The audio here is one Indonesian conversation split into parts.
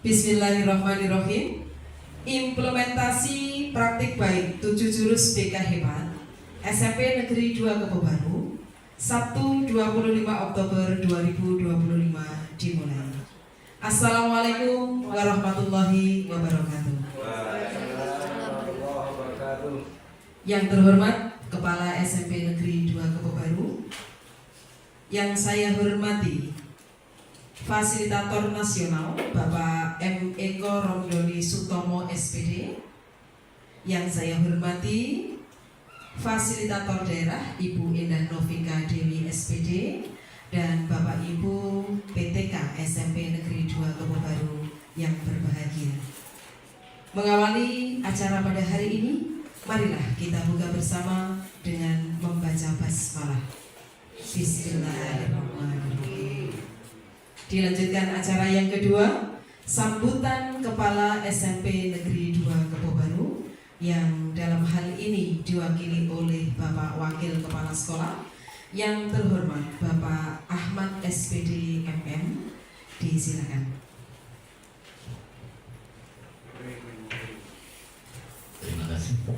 Bismillahirrahmanirrahim. Implementasi praktik baik 7 jurus BK Hebat SMP Negeri 2 Kebobaru, Sabtu 25 Oktober 2025 dimulai. Assalamualaikum warahmatullahi wabarakatuh. Yang terhormat Kepala SMP Negeri 2 Kebobaru, yang saya hormati Fasilitator Nasional Bapak M. Eko Romdoni Sutomo SPD, yang saya hormati Fasilitator Daerah Ibu Endah Novika Dewi SPD, dan Bapak Ibu PTK SMP Negeri 2 Kebobaru yang berbahagia. Mengawali acara pada hari ini, marilah kita buka bersama dengan membaca basmalah. Bismillahirrahmanirrahim. Dilanjutkan acara yang kedua, sambutan Kepala SMP Negeri 2 Kebobaru, yang dalam hal ini diwakili oleh Bapak Wakil Kepala Sekolah yang terhormat Bapak Ahmad SPD MM. Disilakan. Terima kasih.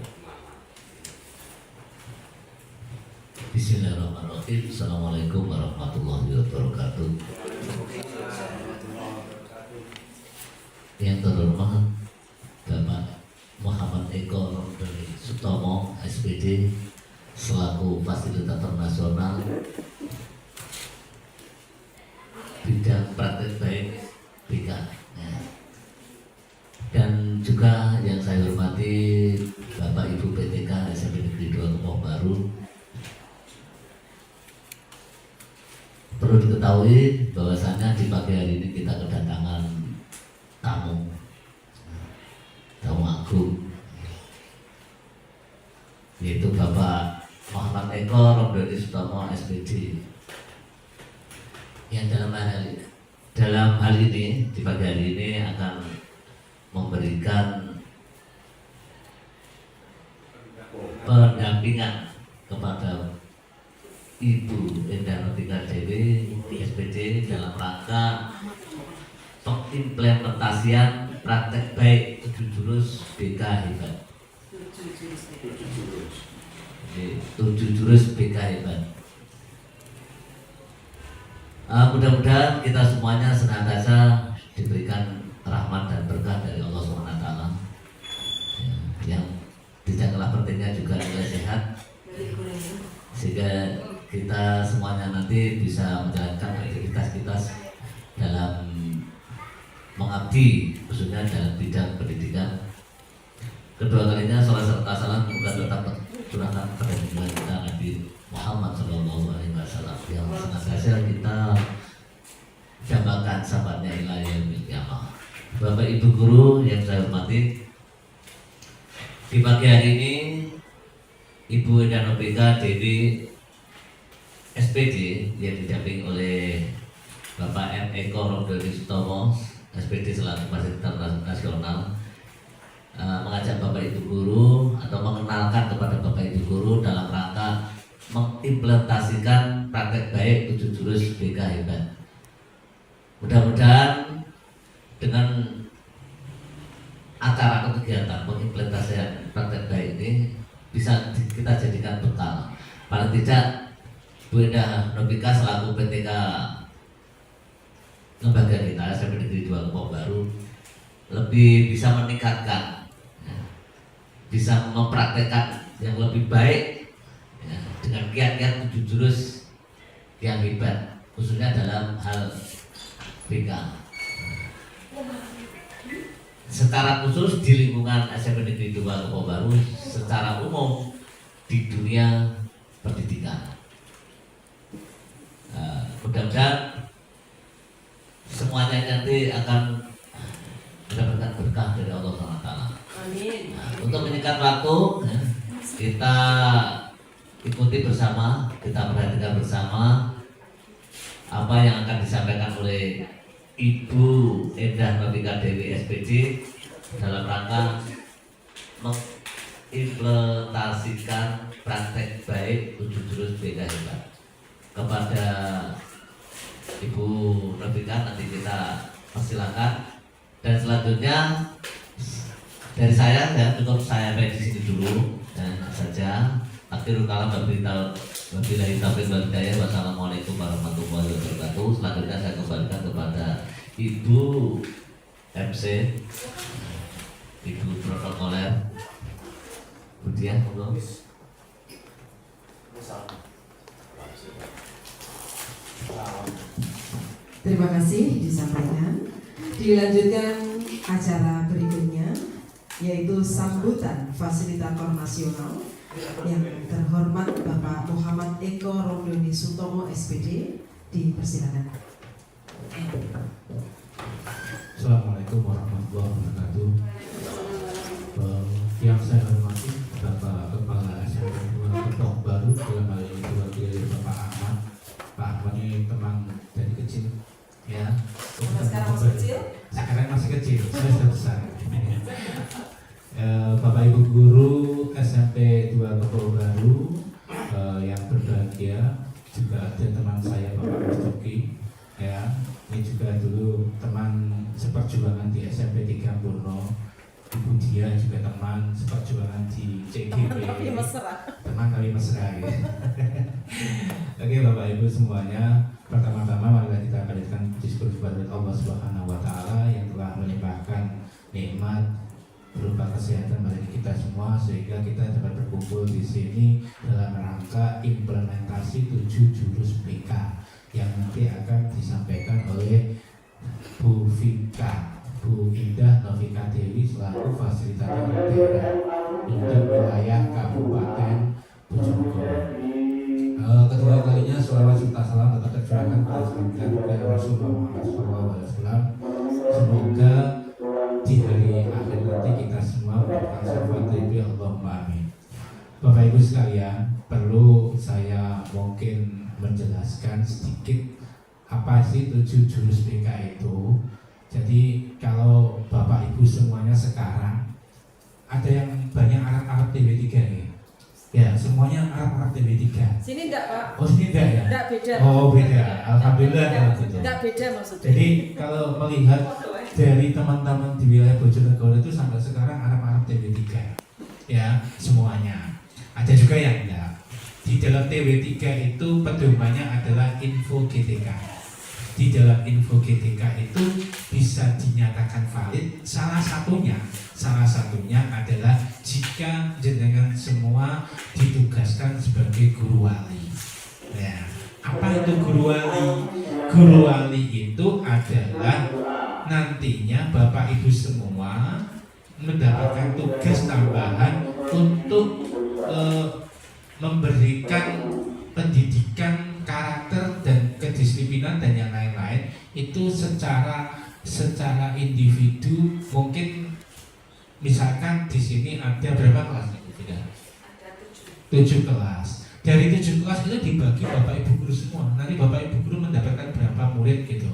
Bismillahirrahmanirrahim. Assalamualaikum warahmatullahi wabarakatuh. Yang terhormat Bapak Muhammad Eko Romdoni Sutomo SPD selaku Fasilitator Nasional bidang praktek baik BK, dan juga yang saya hormati Bapak Ibu PTK SMP Negeri 2 Kebobaru. Perlu diketahui bahwasannya di pagi hari ini kita kedatangan tamu agung, yaitu Bapak Muhammad Eko Romdoni Sutomo SPD, yang dalam hal ini di pagi hari ini akan memberikan pendampingan kepada Ibu Endah Novika Dewi SPD dalam rangka pengimplementasian praktek baik 7 jurus BK Hebat. 7 jurus BK Hebat. Mudah-mudahan kita semuanya senantiasa diberikan rahmat dan berkah dari Allah SWT, yang tidak kalah pentingnya juga nilai sehat, sehingga kita semuanya nanti bisa menjalankan aktivitas dalam mengabdi, khususnya dalam bidang pendidikan. Kedua kalinya salah serta salam bukan tetap curahkan pada junjungan kita Nabi Muhammad SAW, yang senantiasa kita dambakan sahabatnya ila yaumil qiyamah. Bapak Ibu guru yang saya hormati, di pagi hari ini Ibu Endah Novika Dewi SPD yang didampingi oleh Bapak M. Eko Romdoni Sutomo SPD selaku Fasilitator Nasional mengajak Bapak Ibu guru atau mengenalkan kepada Bapak Ibu guru dalam rangka mengimplementasikan praktek baik 7 jurus BK Hebat. Mudah-mudahan dengan acara atau kegiatan mengimplementasikan praktek baik ini bisa kita jadikan bekal. Paling tidak Bu Endah Novika selaku PTK lembaga kita SMP Negeri 2 Kebobaru lebih bisa meningkatkan, bisa mempraktekkan yang lebih baik dengan kiat-kiat 7 jurus yang hebat, khususnya dalam hal BK. Secara khusus di lingkungan SMP Negeri 2 Kebobaru, secara umum di dunia pendidikan. Mudah-mudahan semuanya nanti akan mendapatkan berkah dari Allah SWT. Amin. Untuk menyingkat waktu, kita ikuti bersama, kita perhatikan bersama apa yang akan disampaikan oleh Ibu Endah Novika Dewi SPD dalam rangka mengimplementasikan praktek baik 7 jurus BK Hebat. Kepada Ibu Novika nanti kita persilakan Dan selanjutnya dari saya ya cukup saya di sini dulu dan saja. Akhirul kalam wabillahi taufiq wal hidayah. Wassalamualaikum warahmatullahi wabarakatuh. Selanjutnya saya kembalikan kepada Ibu MC, Ibu protokoler Budiah, monggo. Terima kasih disampaikan. Dilanjutkan acara berikutnya, yaitu sambutan fasilitator nasional yang terhormat Bapak Muhammad Eko Romdoni Sutomo SPD. Dipersilakan. Assalamualaikum warahmatullahi wabarakatuh. Yang saya hormati Bapak Kepala SMP Depok Baru, dalam hal ini diwakili Bapak Ahmad. Pak Ahmad ini teman dari kecil, ya. Sekarang masih kecil? Sekarang masih kecil, saya sudah besar. Bapak Ibu Guru SMP 2 Depok Baru yang berbahagia, juga ada teman saya Bapak Mustoki, ya. Ini juga dulu teman seperjuangan di SMP 3 Purno. Ibu Dia juga teman seperjuangan di CGP. Teman kami mesra ya. Oke Bapak Ibu semuanya, pertama-tama mari kita panjatkan syukur kepada Allah Subhanahu wa taala yang telah melimpahkan nikmat berupa kesehatan bagi kita semua sehingga kita dapat berkumpul di sini dalam rangka implementasi 7 jurus BK yang nanti akan disampaikan oleh Bu Vika, Bu Indah Novika Dewi selaku fasilitator daerah untuk wilayah Kabupaten Bojonegoro. Kedua kalinya sholawat serta salam tetap tercurahkan kepada Rasulullah Muhammad SAW. Semoga di hari akhir nanti kita semua mendapatkan syafaat dari Allahumma amin. Bapak Ibu sekalian, perlu saya mungkin menjelaskan sedikit apa sih 7 jurus BK itu. Jadi kalau Bapak Ibu semuanya sekarang ada yang banyak Arab TB3 nih. Ya, semuanya Arab TB3. Sini enggak, Pak? Oh, sini enggak ya? Enggak, beda. Oh, beda. Alhamdulillah kalau gitu. Enggak beda maksudnya. Jadi kalau melihat dari teman-teman di wilayah Bojonegoro itu sampai sekarang Arab TB3. Ya, semuanya. Ada juga yang enggak. Di dalam TW3 itu pedomannya adalah info GTK. Di dalam info GTK itu bisa dinyatakan valid. Salah satunya adalah jika jenengan semua ditugaskan sebagai guru wali. Ya, apa itu guru wali? Guru wali itu adalah nantinya Bapak Ibu semua mendapatkan tugas tambahan untuk memberikan pendidikan karakter dan kedisiplinan dan yang lain-lain itu secara individu. Mungkin misalkan di sini ada berapa kelas? Ada 7 kelas. Dari 7 kelas itu dibagi Bapak Ibu guru semua. Nanti Bapak Ibu guru mendapatkan berapa murid gitu.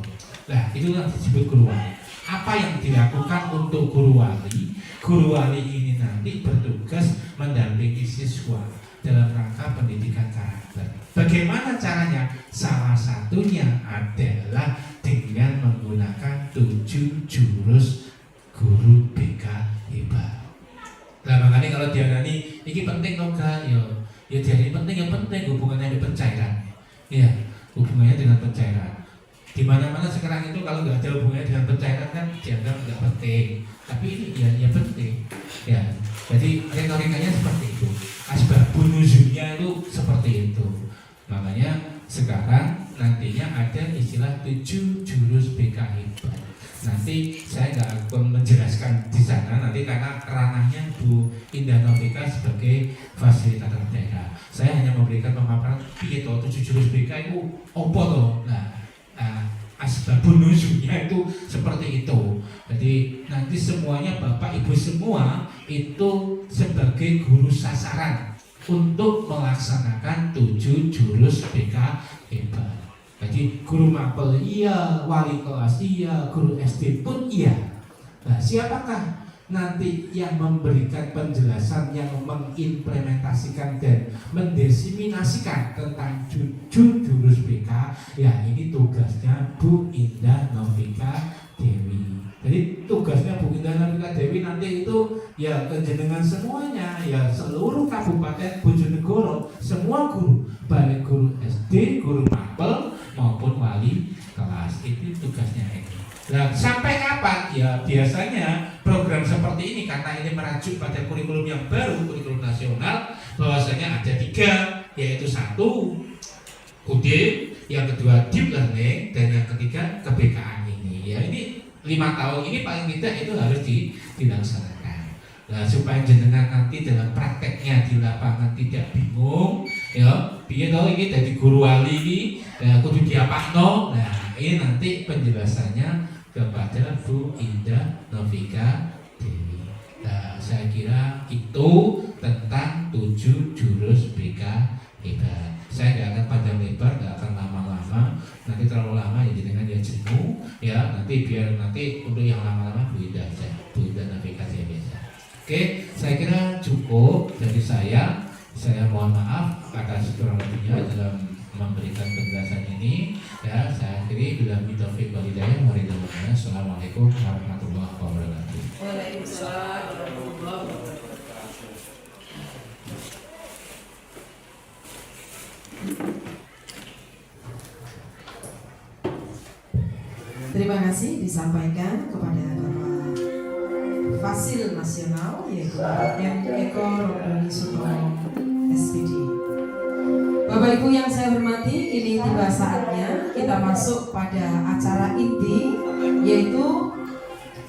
Nah, itulah disebut guru wali. Apa yang dilakukan untuk guru wali? Guru wali ini nanti bertugas mendampingi siswa dalam rangka pendidikan karakter. Bagaimana caranya? Salah satunya adalah dengan menggunakan 7 jurus guru BK hebat. Nah, makanya kalau diarani ini penting dong kan? Ya diarani penting, yang penting hubungannya dengan pencairan. Iya, hubungannya dengan pencairan. Di mana-mana sekarang itu kalau nggak ada hubungannya dengan pencairan kan dianggap nggak penting. Tapi ini ya penting. Ya, jadi retorikanya seperti itu. Asbabun nuzulnya itu seperti itu. Makanya sekarang nantinya ada istilah 7 jurus BK hebat. Nanti saya nggak akan menjelaskan di sana nanti karena ranahnya Bu Indah Novika sebagai fasilitator daerah. Saya hanya memberikan pemaparan piye to 7 jurus BK itu opo to. Nah, asbabun nuzulnya itu seperti itu. Jadi nanti semuanya Bapak Ibu semua itu sebagai guru sasaran untuk melaksanakan 7 jurus BK hebat. Jadi guru mapel iya, wali kelas iya, guru SD pun iya. Nah, siapakah nanti yang memberikan penjelasan, yang mengimplementasikan dan mendesiminasikan tentang 7 jurus BK? Ya, ini tugasnya Bu Indah Novika Dewi. Jadi tugasnya Bu Indah Nofika Dewi nanti itu ya kejenengan semuanya, ya seluruh Kabupaten Bojonegoro, semua guru, baik guru SD, guru mapel maupun wali kelas, itu tugasnya ini. Nah, sampai kapan? Ya biasanya program seperti ini karena ini merujuk pada kurikulum yang baru, kurikulum nasional, bahwasanya ada 3, yaitu 1 UD, yang kedua deep learning, dan yang ketiga kebekaan ini. Ya ini 5 tahun ini paling tidak itu harus dilaksanakan. Nah, supaya jenengan nanti dalam prakteknya di lapangan tidak bingung, ya, piye to iki dadi guru wali iki, ya kudu diapakno. Nah, ini nanti penjelasannya kepada Bu Indah Nofika Dewi. Nah, saya kira itu tentang 7 jurus BK hebat. Saya nggak akan panjang lebar, nggak akan lama-lama. Nanti terlalu lama ya jenengan ya jenuh. Ya nanti biar nanti untuk yang lama-lama Bu Indah aja, Bu Indah Nofika Dewi aja. Oke, saya kira cukup dari saya. Saya mohon maaf atas kurang lebihnya dalam memberikan penjelasan ini. Ya, saya akhiri bila taufik wal hidayah. Assalamualaikum warahmatullahi wabarakatuh. Waalaikumsalam warahmatullahi wabarakatuh. Terima kasih disampaikan kepada Bapak Fasil Nasional yaitu Bapak M. Eko Romdoni Sutomo SPD. Bapak Ibu yang saya hormati, ini tiba saatnya kita masuk pada acara inti yaitu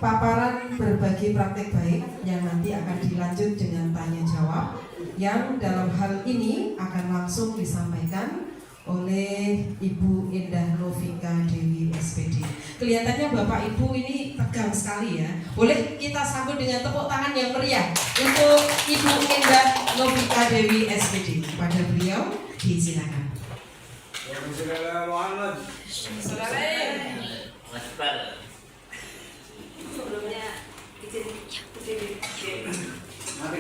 paparan berbagi praktek baik yang nanti akan dilanjut dengan tanya jawab yang dalam hal ini akan langsung disampaikan oleh Ibu Indah Nofika Dewi SPD. Kelihatannya Bapak Ibu ini tegang sekali ya. Boleh kita sambut dengan tepuk tangan yang meriah untuk Ibu Indah Nofika Dewi SPD. Kepada beliau disilakan. Sebelumnya izin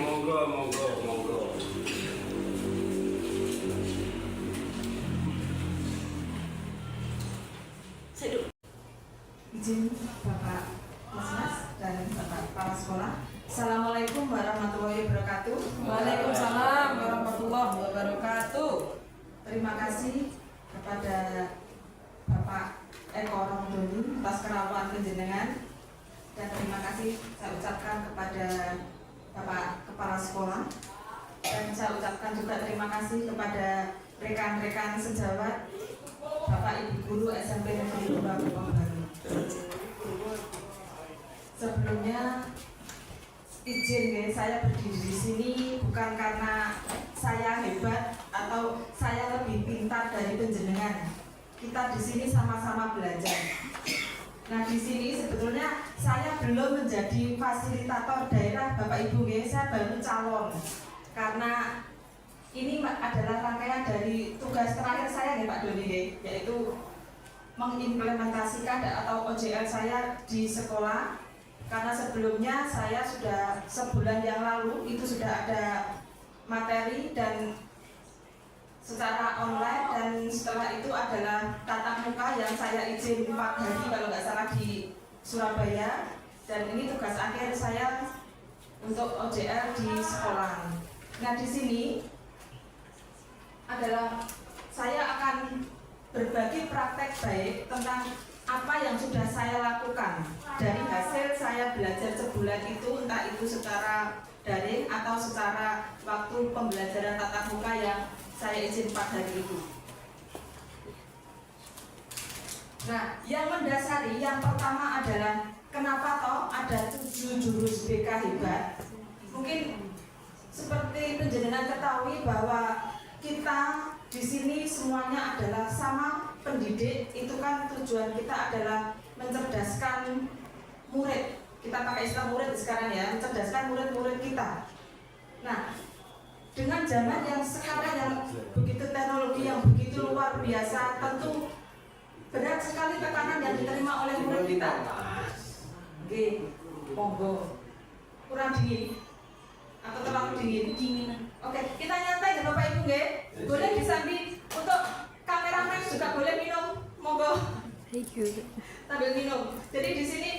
monggo. Izin Bapak Mas dan Bapak Kepala Sekolah. Assalamualaikum warahmatullahi wabarakatuh. Waalaikumsalam warahmatullahi wabarakatuh. Terima kasih kepada Bapak Eko Romdoni atas kerawan penjenengan dan terima kasih saya ucapkan kepada Bapak Kepala Sekolah dan saya ucapkan juga terima kasih kepada rekan-rekan sejawat Bapak Ibu Guru SMP Negeri 2 Kebonbaru. Sebelumnya izin ya, saya berdiri di sini bukan karena saya hebat atau saya lebih pintar dari penjenengan. Kita di sini sama-sama belajar. Nah di sini sebetulnya saya belum menjadi fasilitator daerah Bapak Ibu ya, saya baru calon karena ini adalah rangkaian dari tugas terakhir saya nih Pak Doni ya, yaitu mengimplementasikan atau OJL saya di sekolah. Karena sebelumnya saya sudah sebulan yang lalu itu sudah ada materi dan secara online dan setelah itu adalah tatap muka yang saya izin 4 hari kalau nggak salah di Surabaya dan ini tugas akhir saya untuk OJL di sekolah. Nah di sini adalah saya akan berbagi praktek baik tentang apa yang sudah saya lakukan dari hasil saya belajar sebulan itu, entah itu secara daring atau secara waktu pembelajaran tatap muka yang saya izin 4 hari itu. Nah, yang mendasari yang pertama adalah kenapa toh ada 7 jurus BK hebat. Mungkin seperti penjenengan ketahui bahwa kita di sini semuanya adalah sama pendidik, itu kan tujuan kita adalah mencerdaskan murid. Kita pakai istilah murid sekarang ya, mencerdaskan murid-murid kita. Nah, dengan zaman yang sekarang yang begitu teknologi yang begitu luar biasa, tentu berat sekali tekanan yang diterima oleh murid kita. Oke, monggo. Kurang dingin atau terlalu dingin? Oke, kita nyantai ya Bapak Ibu nggih. Boleh disambi untuk kameramen juga boleh minum, monggo. Sambil minum. Jadi di sini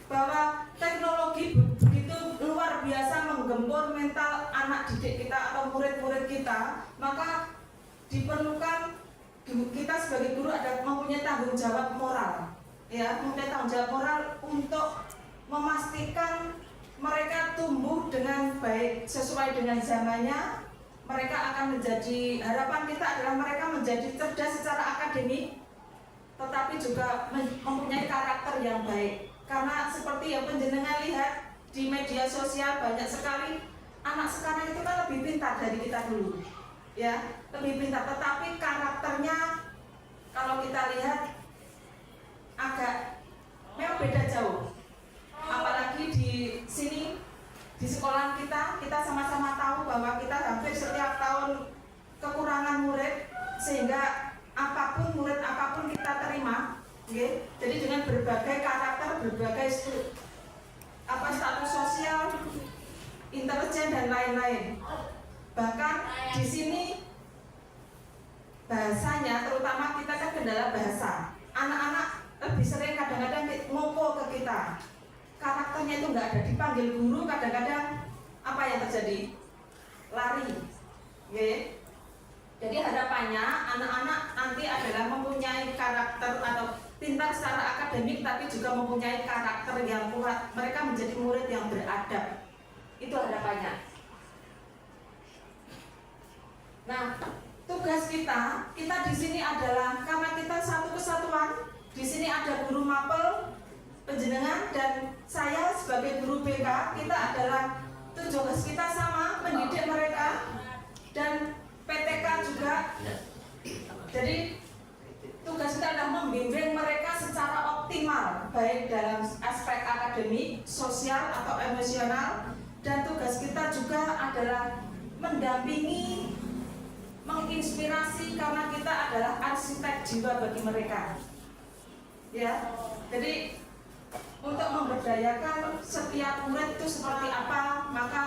bahwa teknologi begitu luar biasa menggempur mental anak didik kita atau murid-murid kita, maka diperlukan kita sebagai guru ada mempunyai tanggung jawab moral, ya, mempunyai tanggung jawab moral untuk memastikan mereka tumbuh dengan baik sesuai dengan zamannya. Mereka akan menjadi, harapan kita adalah mereka menjadi cerdas secara akademik, tetapi juga mempunyai karakter yang baik. Karena seperti yang penjenengan lihat di media sosial, banyak sekali anak sekarang itu kan lebih pintar dari kita dulu, ya, lebih pintar. Tetapi karakternya kalau kita lihat agak memang beda jauh. Apalagi di sini di sekolah kita sama-sama tahu bahwa kita hampir setiap tahun kekurangan murid, sehingga murid apapun kita terima, okay? Jadi dengan berbagai karakter, berbagai status sosial, intelijen dan lain-lain. Bahkan di sini bahasanya, terutama kita kan kendala bahasa. Anak-anak lebih sering kadang-kadang ngomong ke kita. Karakternya itu nggak ada, dipanggil guru kadang-kadang apa yang terjadi? Lari, okay? Jadi harapannya anak-anak nanti adalah mempunyai karakter atau pintar secara akademik, tapi juga mempunyai karakter yang kuat. Mereka menjadi murid yang beradab. Itu harapannya. Nah, tugas kita di sini adalah karena kita satu kesatuan. Di sini ada guru mapel, penjenengan, dan saya sebagai guru BK. Kita adalah tugas kita sama, mendidik mereka, dan PTK juga. Jadi tugas kita adalah membimbing mereka secara optimal, baik dalam aspek akademik, sosial atau emosional. Dan tugas kita juga adalah mendampingi, menginspirasi, karena kita adalah arsitek jiwa bagi mereka, ya. Jadi untuk memberdayakan setiap murid itu seperti apa, maka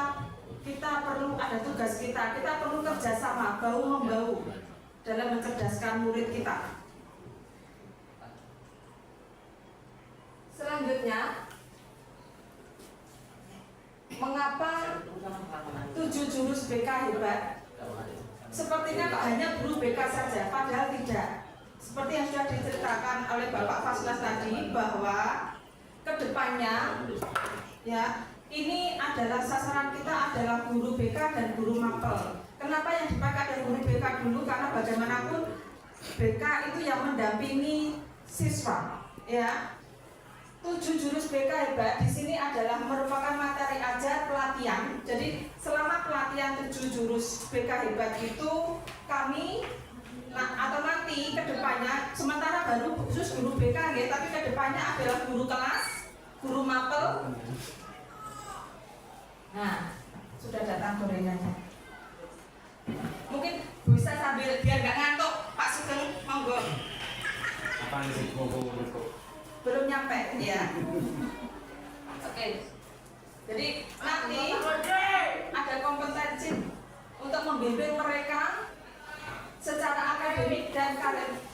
kita perlu ada tugas kita perlu kerjasama, bahu-membahu dalam mencerdaskan murid kita. Selanjutnya, mengapa 7 jurus BK hebat? Sepertinya hanya guru BK saja, padahal tidak. Seperti yang sudah diceritakan oleh Bapak Faslas tadi, bahwa kedepannya, ya, ini adalah sasaran kita adalah guru BK dan guru mapel. Kenapa yang dipakai adalah guru BK dulu? Karena bagaimanapun BK itu yang mendampingi siswa, ya. 7 jurus BK hebat di sini adalah merupakan materi ajar pelatihan. Jadi selama pelatihan 7 jurus BK hebat itu kami atau nanti kedepannya, sementara baru khusus guru BK, ya, tapi kedepannya adalah guru kelas, guru mapel. Nah, sudah datang gorengannya. Mungkin bisa sambil biar nggak ngantuk, Pak Sugeng, monggo. Apa sih ngomong-ngomong? Belum nyampe, ya. Oke. Jadi nanti ada kompetensi untuk membimbing mereka secara akademik dan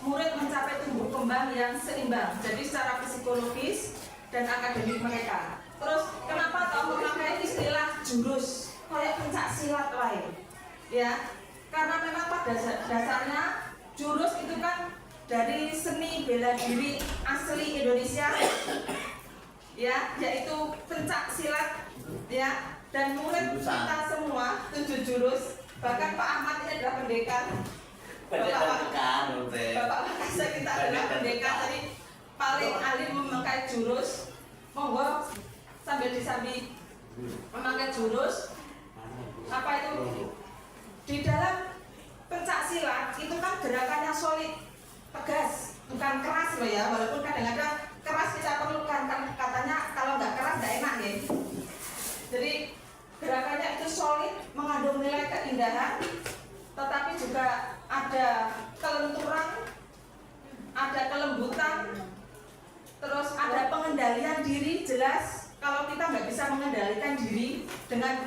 murid mencapai tumbuh kembang yang seimbang. Jadi secara psikologis dan akademik mereka. Terus kenapa tahu memakai istilah jurus kayak pencak silat lain, ya? Karena memang pada dasarnya jurus itu kan dari seni bela diri asli Indonesia, ya, yaitu pencak silat, ya. Dan murid kita semua 7 jurus, bahkan Pak Ahmad ini adalah pendekar. Bapak Wakasa kita adalah pendekar, jadi paling ahli memakai jurus. Monggo sambil disambi memakai jurus. Apa itu? Di dalam pencak silat itu kan gerakannya solid, tegas, bukan keras loh, ya. Walaupun kadang-kadang keras kita perlukan, kan katanya kalau nggak keras nggak enak, ya. Jadi gerakannya itu solid, mengandung nilai keindahan, tetapi juga ada kelenturan, ada kelembutan, terus ada pengendalian diri. Jelas kalau kita nggak bisa mengendalikan diri dengan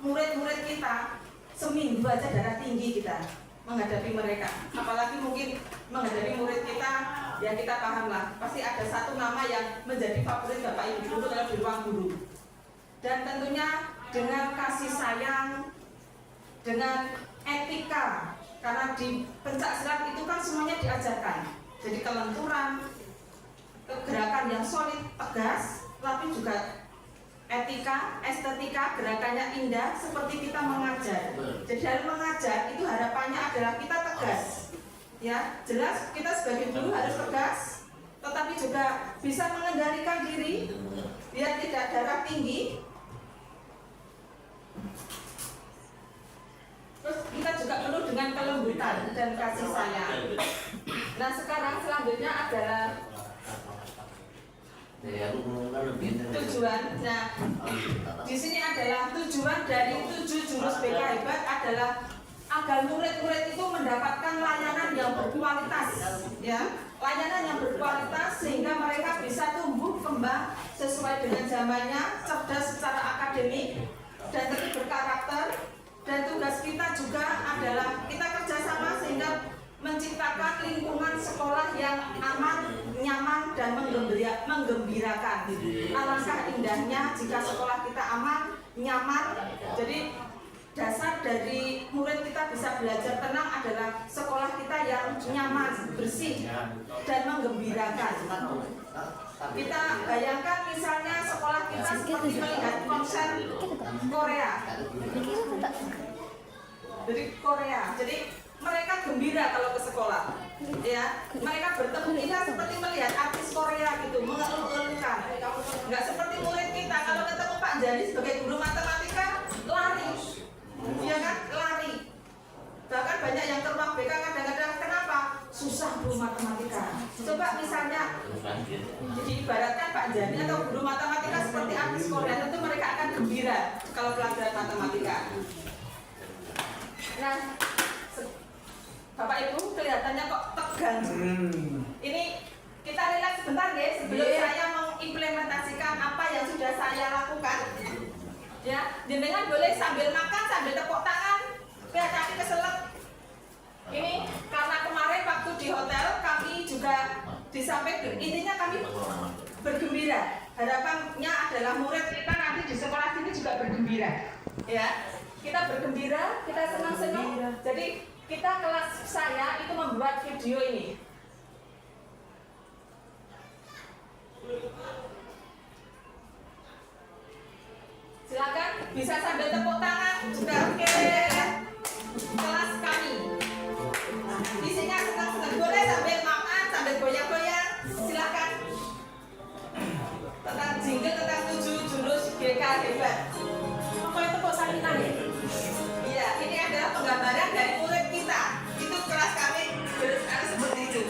murid-murid kita, seminggu aja darah tinggi kita menghadapi mereka, apalagi mungkin menghadapi murid kita Ya kita paham lah, pasti ada satu nama yang menjadi favorit Bapak Ibu guru kalau di ruang guru. Dan tentunya dengan kasih sayang, dengan etika, karena di pencak silat itu kan semuanya diajarkan. Jadi kelenturan, gerakan yang solid, tegas, tapi juga etika, estetika, gerakannya indah seperti kita mengajar. Jadi dalam mengajar itu harapannya adalah kita tegas. Ya, jelas kita sebagai guru harus tegas, tetapi juga bisa mengendalikan diri biar tidak darah tinggi. Terus kita juga perlu dengan kelembutan dan kasih sayang. Nah, sekarang selanjutnya adalah tujuan. Nah, di sini adalah tujuan dari 7 jurus BK Hebat adalah agar murid-murid itu mendapatkan layanan yang berkualitas, ya, layanan yang berkualitas sehingga mereka bisa tumbuh kembang sesuai dengan zamannya, cerdas secara akademik dan tetap berkarakter. Dan tugas kita juga adalah kita kerjasama sehingga menciptakan lingkungan sekolah yang aman, nyaman, dan menggembirakan. Alangkah indahnya jika sekolah kita aman, nyaman. Jadi dasar dari murid kita bisa belajar tenang adalah sekolah kita yang nyaman, bersih, dan menggembirakan. Kita bayangkan misalnya sekolah kita seperti melihat konser Korea. Jadi mereka gembira kalau ke sekolah, ya. Mereka bertemu kita seperti melihat artis Korea gitu, mengeluh-elukan. Nggak seperti murid kita kalau ketemu Pak Jani sebagai guru matematika lari, ya kan, lari. Bahkan banyak yang ke ruang BK kadang-kadang kenapa? Susah guru matematika. Coba misalnya diibaratkan Pak Jani atau guru matematika seperti artis Korea, tentu mereka akan gembira kalau pelajaran matematika. Nah, Bapak Ibu kelihatannya kok tegang. Ini kita relax sebentar ya sebelum saya mengimplementasikan apa yang sudah saya lakukan. Ya, jenengan boleh sambil makan sambil tepuk tangan. Hati-hati keselak. Ini karena kemarin waktu di hotel kami juga disampaikan, intinya kami bergembira. Harapannya adalah murid kita nanti di sekolah sini juga bergembira. Ya, kita bergembira, kita senang-senang. Jadi kita kelas saya itu membuat video ini. Silakan bisa sambil tepuk tangan juga oke. Kelas kami isinya senang-senang, boleh sambil makan sambil goyang-goyang, silakan. Tentang jingle tentang 7 jurus BK Hebat. Apa itu kok salinan ya? Iya, ini adalah penggambaran dari murid kita. Itu kelas kami bersekali seperti itu.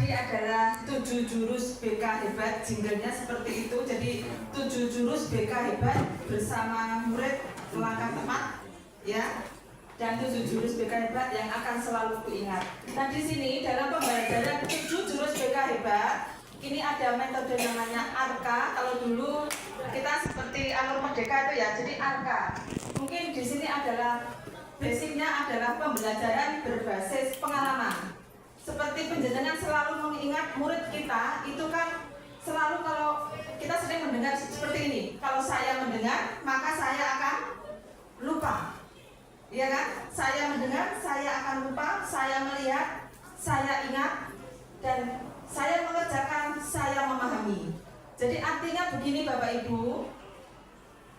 tadi adalah 7 jurus BK hebat, jinglenya seperti itu. Jadi 7 jurus BK hebat bersama murid melangkah tepat, ya. Dan 7 jurus BK hebat yang akan selalu kuingat. Nah di sini dalam pembelajaran 7 jurus BK hebat, ini ada metode namanya ARKA. Kalau dulu kita seperti alur merdeka itu ya, jadi ARKA. Mungkin di sini adalah basicnya adalah pembelajaran berbasis pengalaman. Seperti penjenengan selalu mengingat murid kita itu kan selalu kalau kita sering mendengar seperti ini. Kalau saya mendengar maka saya akan lupa. Iya kan? Saya mendengar, saya akan lupa, saya melihat, saya ingat, dan saya mengerjakan, saya memahami. Jadi artinya begini Bapak Ibu,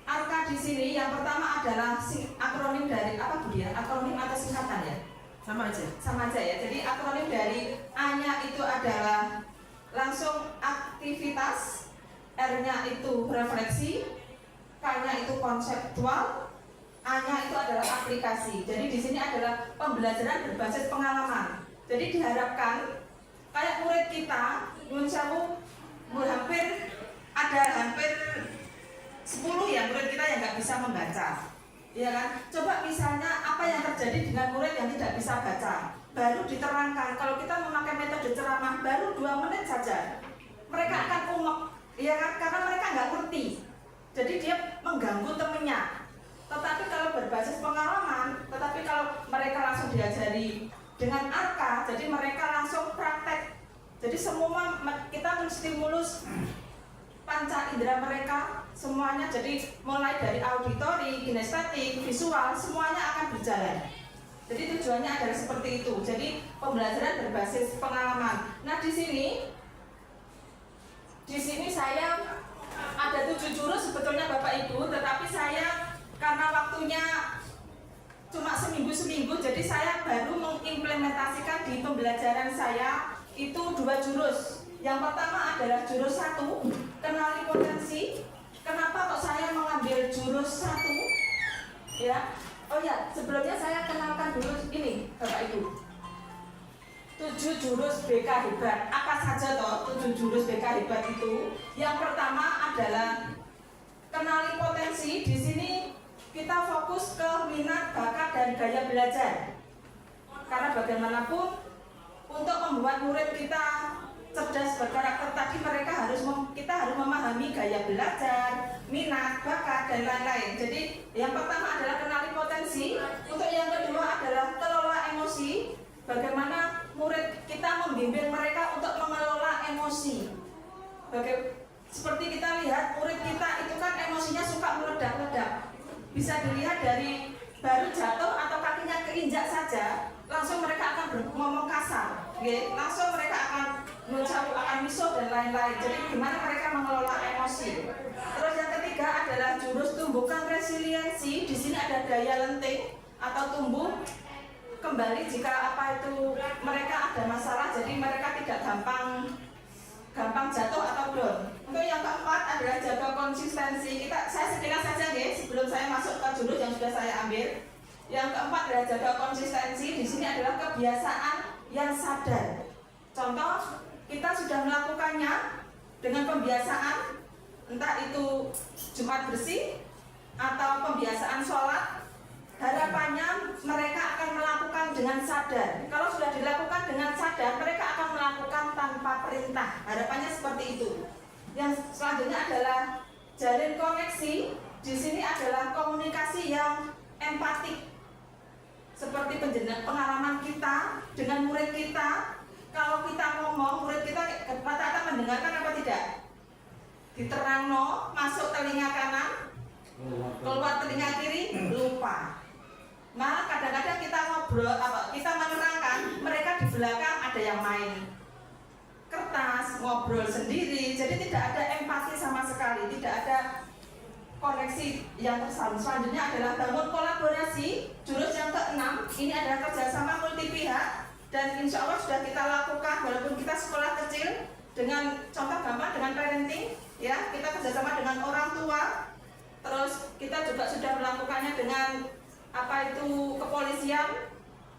ARKA di sini yang pertama adalah akronim dari apa Bu ya? Akronim atau singkatan ya? Sama aja. Sama aja ya. Jadi akronim dari A-nya itu adalah langsung aktivitas, R-nya itu refleksi, K-nya itu konseptual, A-nya itu adalah aplikasi. Jadi di sini adalah pembelajaran berbasis pengalaman. Jadi diharapkan kayak murid kita, nyuwun sewu, hampir 10 ya murid kita yang nggak bisa membaca, ya kan? Coba misalnya apa yang terjadi dengan murid yang tidak bisa baca, baru diterangkan. Kalau kita memakai metode ceramah, baru 2 menit saja, mereka akan umek, ya kan? Karena mereka nggak ngerti. Jadi dia mengganggu temennya. Tetapi kalau berbasis pengalaman, tetapi kalau mereka langsung diajari dengan ARKA, jadi mereka langsung praktek. Jadi semua kita menstimulus panca indera mereka semuanya. Jadi mulai dari auditori, kinestetik, visual, semuanya akan berjalan. Jadi tujuannya adalah seperti itu. Jadi pembelajaran berbasis pengalaman. Nah di sini saya ada 7 jurus sebetulnya Bapak Ibu, tetapi saya karena waktunya cuma seminggu, jadi saya baru mengimplementasikan di pembelajaran saya itu 2 jurus. Yang pertama adalah jurus 1, kenali potensi. Kenapa kok saya mengambil jurus 1? Ya, oh ya, sebelumnya saya kenalkan dulu ini Bapak Ibu. 7 jurus BK hebat. Apa saja toh 7 jurus BK hebat itu? Yang pertama adalah kenali potensi. Di sini kita fokus ke minat, bakat, dan gaya belajar. Karena bagaimanapun untuk membuat murid kita cerdas berkarakter tadi kita harus memahami gaya belajar, minat, bakat, dan lain-lain. Jadi yang pertama adalah kenali potensi. Untuk yang kedua adalah kelola emosi. Bagaimana murid kita membimbing mereka untuk mengelola emosi. Seperti kita lihat murid kita itu kan emosinya suka meledak-ledak. Bisa dilihat dari baru jatuh atau kakinya keinjak saja, langsung mereka akan ngomong kasar, langsung mereka akan mengucap, akan misuh dan lain-lain. Jadi gimana mereka mengelola emosi. Terus yang ketiga adalah jurus tumbuhkan resiliensi. Di sini ada daya lenting atau tumbuh kembali jika mereka ada masalah. Jadi mereka tidak gampang jatuh atau down. Untuk yang keempat adalah jaga konsistensi. Saya sekilas saja sebelum saya masuk ke jurus yang sudah saya ambil. Yang keempat adalah jaga konsistensi. Di sini adalah kebiasaan yang sadar. Contoh, kita sudah melakukannya dengan pembiasaan, entah itu Jumat bersih atau pembiasaan sholat. Harapannya mereka akan melakukan dengan sadar. Kalau sudah dilakukan dengan sadar, mereka akan melakukan tanpa perintah. Harapannya seperti itu. Yang selanjutnya adalah jalin koneksi. Di sini adalah komunikasi yang empatik. Seperti pengalaman kita dengan murid kita. Kalau kita ngomong, murid kita rata-rata mendengarkan apa tidak? Diterangno, masuk telinga kanan, keluar telinga kiri, lupa. Malah kadang-kadang kita ngobrol, kita menerangkan, mereka di belakang ada yang main kertas, ngobrol sendiri. Jadi tidak ada empati sama sekali, tidak ada koneksi yang tersalin. Selanjutnya adalah bangun kolaborasi. Jurus yang ke-6 ini adalah kerjasama multi pihak, dan insya Allah sudah kita lakukan walaupun kita sekolah kecil. Dengan contoh gampang dengan parenting, ya kita kerjasama dengan orang tua. Terus kita juga sudah melakukannya dengan kepolisian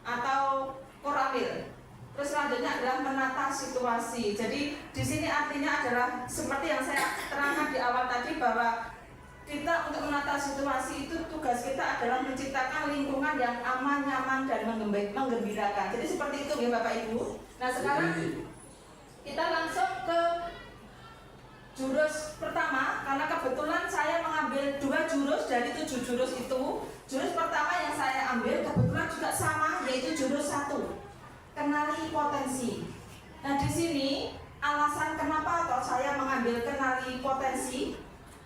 atau koramil. Terus selanjutnya adalah menata situasi. Jadi di sini artinya adalah seperti yang saya terangkan di awal tadi, bahwa kita untuk menata situasi itu tugas kita adalah menciptakan lingkungan yang aman, nyaman, dan menggembirakan. Jadi seperti itu ya Bapak Ibu. Nah sekarang kita langsung ke jurus pertama, karena kebetulan saya mengambil 2 jurus dari 7 jurus itu. Jurus pertama yang saya ambil kebetulan juga sama, yaitu jurus 1, kenali potensi. Nah di sini alasan kenapa atau saya mengambil kenali potensi,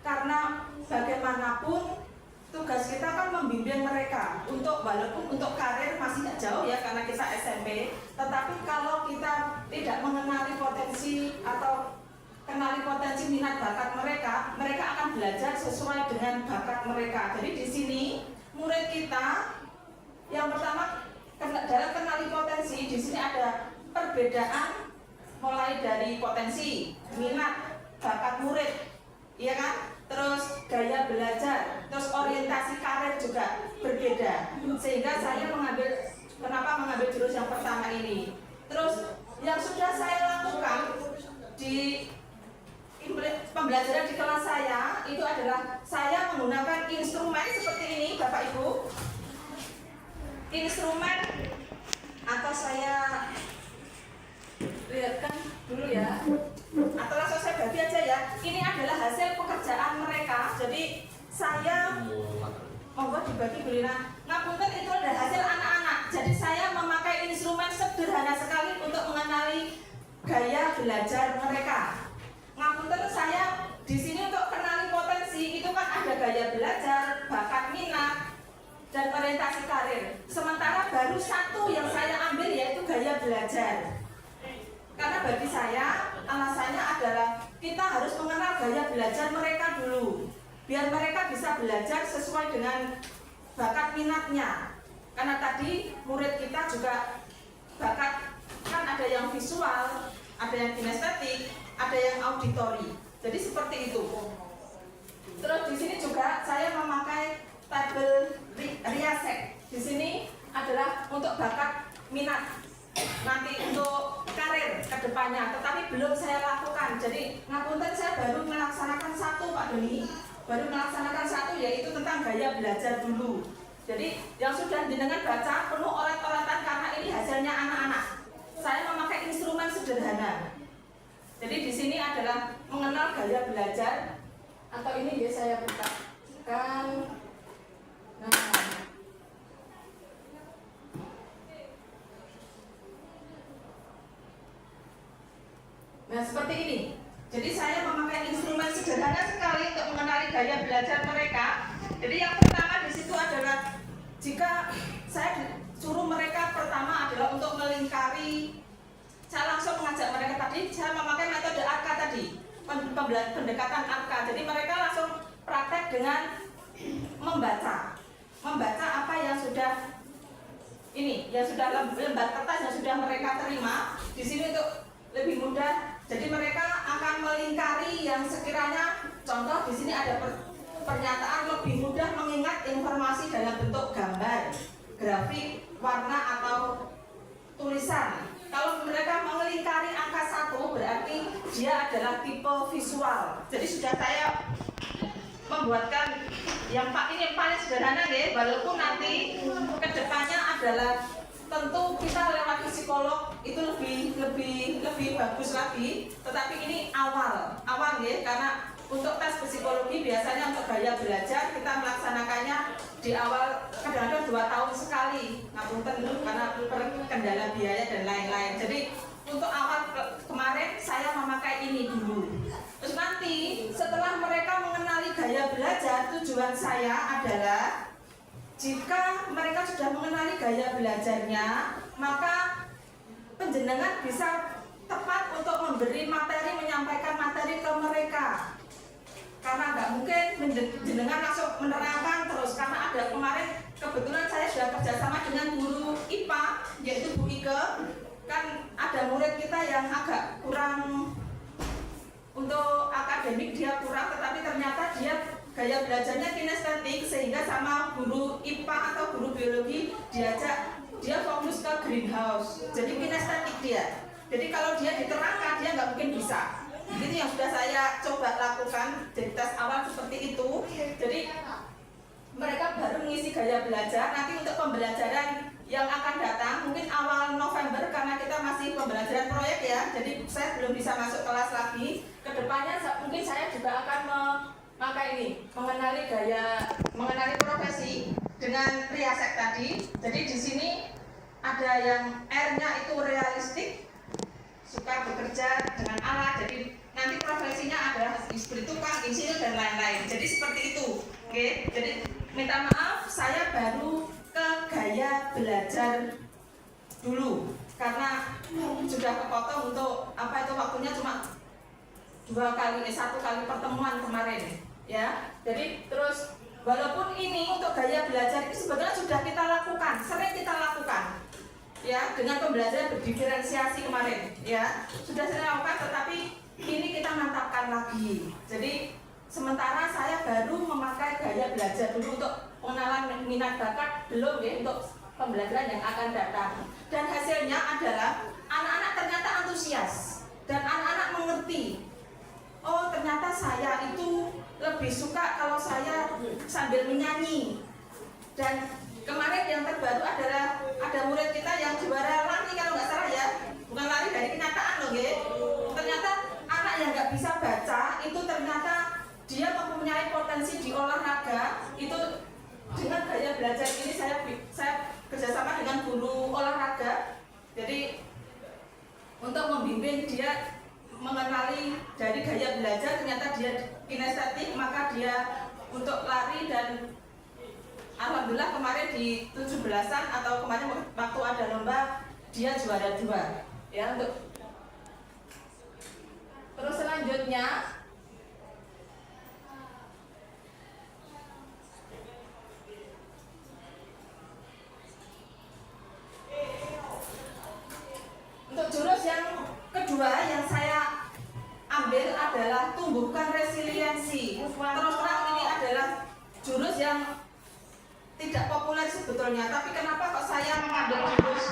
karena bagaimanapun tugas kita kan membimbing mereka untuk, walaupun untuk karir masih tidak jauh ya karena kita SMP, tetapi kalau kita tidak mengenali potensi atau kenali potensi minat bakat mereka, mereka akan belajar sesuai dengan bakat mereka. Jadi di sini murid kita yang pertama dalam kenali potensi, di sini ada perbedaan mulai dari potensi, minat, bakat murid, iya kan? Terus gaya belajar, terus orientasi karir juga berbeda. Sehingga saya kenapa mengambil jurus yang pertama ini. Terus yang sudah saya lakukan di pembelajaran di kelas saya itu adalah saya menggunakan instrumen seperti ini Bapak Ibu. Instrumen, atau saya lihatkan dulu ya, atau langsung saya bagi aja ya. Ini adalah hasil pekerjaan mereka. Jadi saya monggo dibagi Belina. Ngapunten itu adalah hasil anak-anak. Jadi saya memakai instrumen sederhana sekali untuk mengenali gaya belajar mereka. Ngapunten saya di sini untuk kenali potensi itu kan ada gaya belajar, bakat minat, dan orientasi karir. Sementara baru 1 yang saya ambil yaitu gaya belajar. Karena bagi saya alasannya adalah kita harus mengenal gaya belajar mereka dulu, biar mereka bisa belajar sesuai dengan bakat minatnya. Karena tadi murid kita juga bakat kan ada yang visual, ada yang kinestetik, ada yang auditori. Jadi seperti itu. Terus di sini juga saya memakai tabel riasek. Di sini adalah untuk bakat minat, nanti untuk karir ke depannya, tetapi belum saya lakukan. Jadi ngapunten saya baru melaksanakan 1 Pak Doni, baru melaksanakan 1 yaitu tentang gaya belajar dulu. Jadi yang sudah jenengan baca penuh orat-oratan karena ini hasilnya anak-anak. Saya memakai instrumen sederhana. Jadi di sini adalah mengenal gaya belajar, atau ini ya saya bukakan. Nah seperti ini. Jadi saya memakai instrumen sederhana sekali untuk mengenali gaya belajar mereka. Jadi yang pertama di situ adalah jika saya suruh mereka pertama adalah untuk melingkari. Saya langsung mengajak mereka tadi, saya memakai metode ARKA tadi, pendekatan ARKA. Jadi mereka langsung praktek dengan membaca apa yang sudah lembar kertas yang sudah mereka terima. Di sini untuk lebih mudah. Jadi mereka akan melingkari yang sekiranya, contoh di sini ada pernyataan lebih mudah mengingat informasi dalam bentuk gambar, grafik, warna atau tulisan. Kalau mereka melingkari angka 1 berarti dia adalah tipe visual. Jadi sudah saya membuatkan yang ini paling sederhana ya, walaupun nanti kedepannya adalah tentu kita lewat psikolog itu lebih bagus lagi. Tetapi ini awal ya, karena untuk tes psikologi biasanya untuk gaya belajar kita melaksanakannya di awal kadang-kadang 2 tahun sekali. Ngapunten dulu karena kendala biaya dan lain-lain. Jadi untuk awal kemarin saya memakai ini dulu. Terus nanti setelah mereka mengenali gaya belajar, tujuan saya adalah jika mereka sudah mengenali gaya belajarnya, maka penjenengan bisa tepat untuk memberi materi, menyampaikan materi ke mereka. Karena nggak mungkin jenengan langsung menerangkan terus, karena ada kemarin kebetulan saya sudah kerjasama dengan guru IPA yaitu Bu Ike. Kan ada murid kita yang agak kurang untuk akademik, dia kurang, tetapi ternyata dia gaya belajarnya kinestetik, sehingga sama guru IPA atau guru biologi diajak dia fokus ke greenhouse, jadi kinestetik dia. Jadi kalau dia diterangkan dia nggak mungkin bisa. Itu yang sudah saya coba lakukan dari tes awal seperti itu. Jadi mereka baru mengisi gaya belajar. Nanti untuk pembelajaran yang akan datang mungkin awal November karena kita masih pembelajaran proyek ya. Jadi saya belum bisa masuk kelas lagi. Kedepannya mungkin saya juga akan memakai ini, mengenali profesi dengan riasek tadi. Jadi di sini ada yang R-nya itu realistik, suka bekerja dengan alat. Jadi nanti profesinya adalah seperti tukang, insinyur dan lain-lain. Jadi seperti itu. Oke. Jadi minta maaf saya baru ke gaya belajar dulu karena sudah kepotong untuk apa itu waktunya cuma 1 kali pertemuan kemarin ya. Jadi terus walaupun ini untuk gaya belajar itu sebetulnya sudah kita lakukan, sering kita lakukan ya dengan pembelajaran berdiferensiasi kemarin ya, sudah sering lakukan, tetapi ini kita mantapkan lagi. Jadi sementara saya baru memakai gaya belajar dulu untuk pengenalan minat bakat, belum ya untuk pembelajaran yang akan datang. Dan hasilnya adalah anak-anak ternyata antusias dan anak-anak mengerti. Oh ternyata saya itu lebih suka kalau saya sambil menyanyi. Dan kemarin yang terbaru adalah ada murid kita yang juara lari kalau nggak salah ya, bukan lari dari kenyataan loh ya. Ternyata anak yang nggak bisa baca itu ternyata dia mempunyai potensi di olahraga. Itu dengan gaya belajar ini saya kerjasama dengan guru olahraga. Jadi untuk membimbing dia mengenali dari gaya belajar, ternyata dia kinestetik, maka dia untuk lari dan alhamdulillah kemarin di 17-an atau kemarin waktu ada lomba dia juara 2 ya. Untuk terus selanjutnya untuk jurus yang kedua yang saya ambil adalah tumbuhkan resiliensi. Terus terang ini adalah jurus yang tidak populer sebetulnya, tapi kenapa kok saya mengambil jurus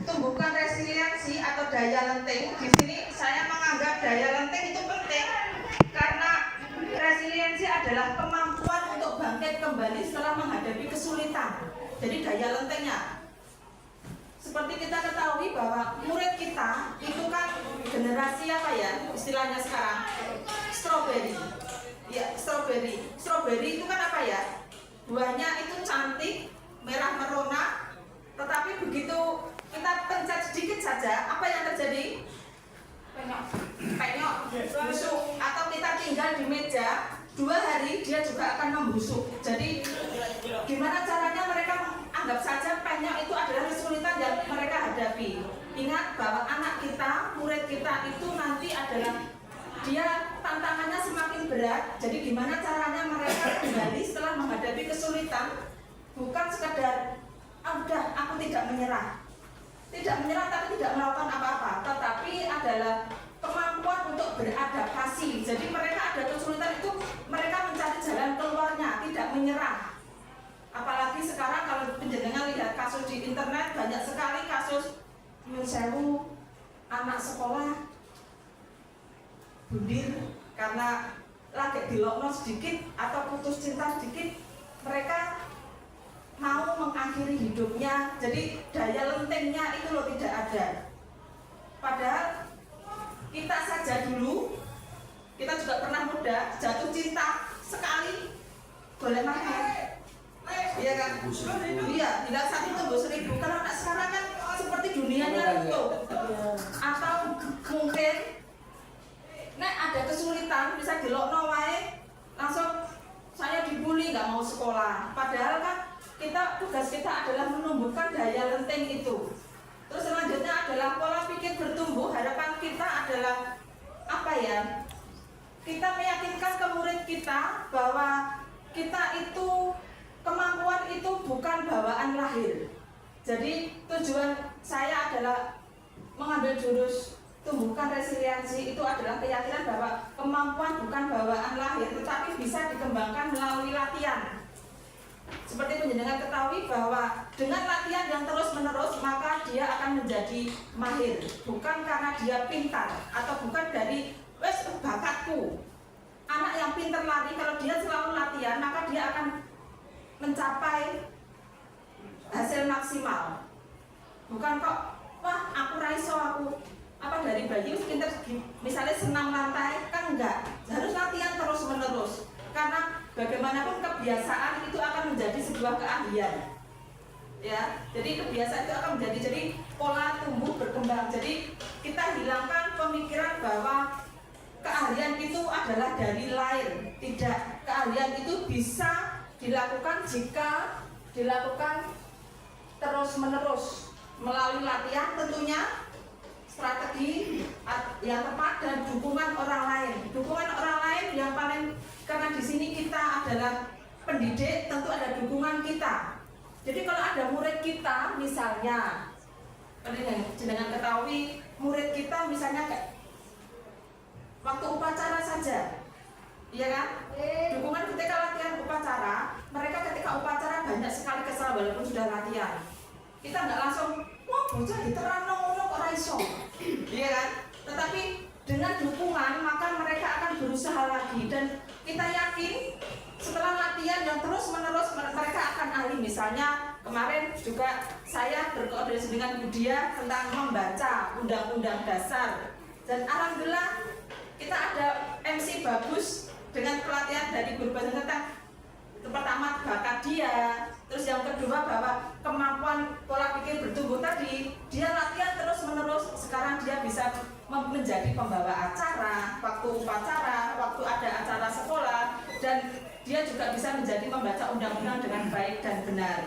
tumbuhkan resiliensi atau daya lenting? Di sini saya menganggap daya lenting itu penting karena resiliensi adalah kemampuan untuk bangkit kembali setelah menghadapi kesulitan. Jadi daya lentingnya, seperti kita ketahui bahwa murid kita itu kan generasi apa ya istilahnya sekarang, strawberry. Ya, strawberry itu kan apa ya? Buahnya itu cantik, merah merona, tetapi begitu kita pencet sedikit saja, apa yang terjadi? Penyok, busuk. Atau kita tinggal di meja 2 hari dia juga akan membusuk. Jadi gimana caranya mereka anggap saja penyok itu adalah kesulitan yang mereka hadapi. Ingat bahwa anak kita, murid kita itu nanti adalah dia tantangannya semakin berat. Jadi gimana caranya mereka kembali setelah menghadapi kesulitan? Bukan sekadar udah aku tidak menyerah tapi tidak melakukan apa-apa, tetapi adalah kemampuan untuk beradaptasi. Jadi mereka ada kesulitan itu mereka mencari jalan keluarnya, tidak menyerah. Apalagi sekarang kalau penjenengan lihat kasus di internet, banyak sekali kasus mensewu anak sekolah bundir karena lagi dilokno sedikit atau putus cinta sedikit, mereka mau mengakhiri hidupnya. Jadi daya lentingnya itu loh tidak ada. Padahal kita saja dulu, kita juga pernah muda, jatuh cinta sekali boleh makan, iya kan? Iya, tidak satu tumbuh 1000. Kalau anak sekarang kan seperti dunianya runtuh. Atau mungkin nek ada kesulitan bisa dilokno wae langsung saya dibully nggak mau sekolah. Padahal kan tugas kita adalah menumbuhkan daya lenting itu. Terus selanjutnya adalah pola pikir bertumbuh. Harapan kita adalah apa ya? Kita meyakinkan ke murid kita bahwa kita itu kemampuan itu bukan bawaan lahir. Jadi tujuan saya adalah mengambil jurus tumbuhkan resiliensi itu adalah keyakinan bahwa kemampuan bukan bawaan lahir, tetapi bisa dikembangkan melalui latihan. seperti penjenengan ketahui bahwa dengan latihan yang terus-menerus maka dia akan menjadi mahir, bukan karena dia pintar atau bukan dari wes bakatku. Anak yang pintar lari kalau dia selalu latihan maka dia akan mencapai hasil maksimal. Bukan kok wah aku raiso aku apa dari bayi pintar misalnya senam lantai, kan enggak. Harus latihan terus-menerus. Karena bagaimanapun kebiasaan itu akan menjadi sebuah keahlian. Ya, jadi kebiasaan itu akan jadi pola tumbuh berkembang. Jadi kita hilangkan pemikiran bahwa keahlian itu adalah dari lahir. Tidak, keahlian itu bisa dilakukan jika dilakukan terus-menerus melalui latihan tentunya, strategi yang tepat dan dukungan orang lain. Dukungan orang lain yang paling, karena di sini kita adalah pendidik, tentu ada dukungan kita. Jadi kalau ada murid kita misalnya, dengan ketahui murid kita misalnya kayak waktu upacara saja, iya kan? Dukungan ketika latihan upacara, mereka ketika upacara banyak sekali kesal walaupun sudah latihan. Kita nggak langsung, wah bocah diterano ngono kok raiso, iya kan? Tetapi dengan dukungan maka mereka akan berusaha lagi dan kita yakin setelah latihan yang terus-menerus mereka akan ahli. Misalnya kemarin juga saya berkoordinasi dengan Budia tentang membaca Undang-Undang Dasar dan alhamdulillah kita ada MC bagus dengan pelatihan dari guru bahasa tentang pertama bakat dia, terus yang kedua bahwa kemampuan pola pikir bertumbuh tadi, dia latihan terus-menerus, sekarang dia bisa menjadi pembawa acara, waktu upacara, waktu ada acara sekolah, dan dia juga bisa menjadi membaca undang-undang dengan baik dan benar.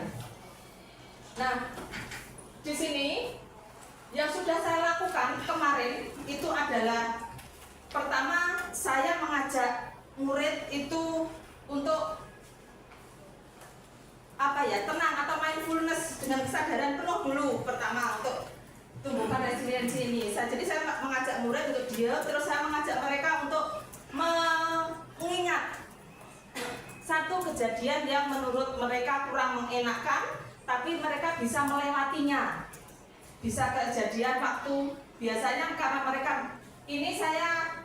Nah, di sini yang sudah saya lakukan kemarin itu adalah pertama saya mengajak murid itu untuk tenang atau mindfulness dengan kesadaran penuh dulu pertama untuk tumbuhkan resiliensi ini. Jadi saya mengajak murid untuk diam, terus saya mengajak mereka untuk mengingat satu kejadian yang menurut mereka kurang mengenakan, tapi mereka bisa melewatinya. Bisa kejadian waktu biasanya karena mereka ini saya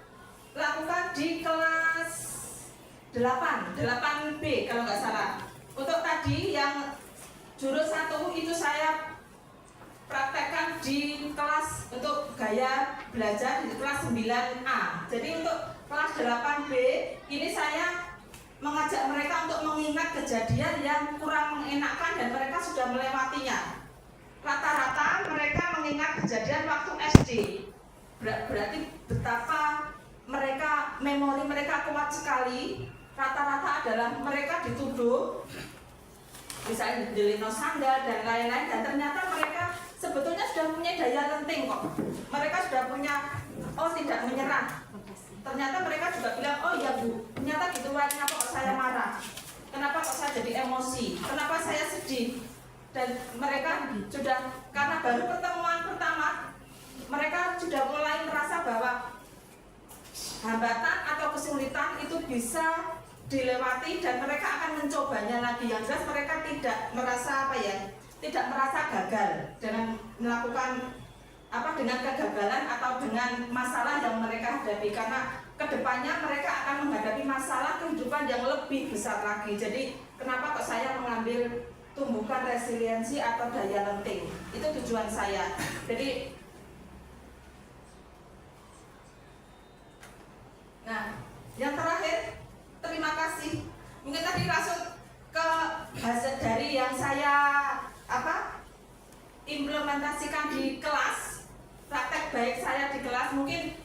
lakukan di kelas 8B kalau nggak salah. Untuk tadi yang jurus 1 itu saya praktekkan di kelas untuk gaya belajar di kelas 9A. Jadi untuk kelas 8B ini saya mengajak mereka untuk mengingat kejadian yang kurang mengenakan dan mereka sudah melewatinya. Rata-rata mereka mengingat kejadian waktu SD. Berarti betapa mereka memori mereka kuat sekali. Rata-rata adalah mereka dituduh misalnya delino sandal dan lain-lain, dan ternyata mereka sebetulnya sudah punya daya lenting kok. Mereka sudah punya tidak menyerah. Ternyata mereka juga bilang, oh ya Bu, ternyata gitu, kenapa kok saya marah, kenapa kok saya jadi emosi, kenapa saya sedih. Dan mereka sudah, karena baru pertemuan pertama, mereka sudah mulai merasa bahwa hambatan atau kesulitan itu bisa dilewati dan mereka akan mencobanya lagi. Yang jelas mereka tidak merasa tidak merasa gagal dengan melakukan dengan kegagalan atau dengan masalah yang mereka hadapi, karena kedepannya mereka akan menghadapi masalah kehidupan yang lebih besar lagi. Jadi kenapa kok saya mengambil tumbuhkan resiliensi atau daya lenting, itu tujuan saya. Jadi yang terakhir, terima kasih. Mungkin tadi langsung ke hasil dari yang saya implementasikan di kelas, praktek baik saya di kelas. Mungkin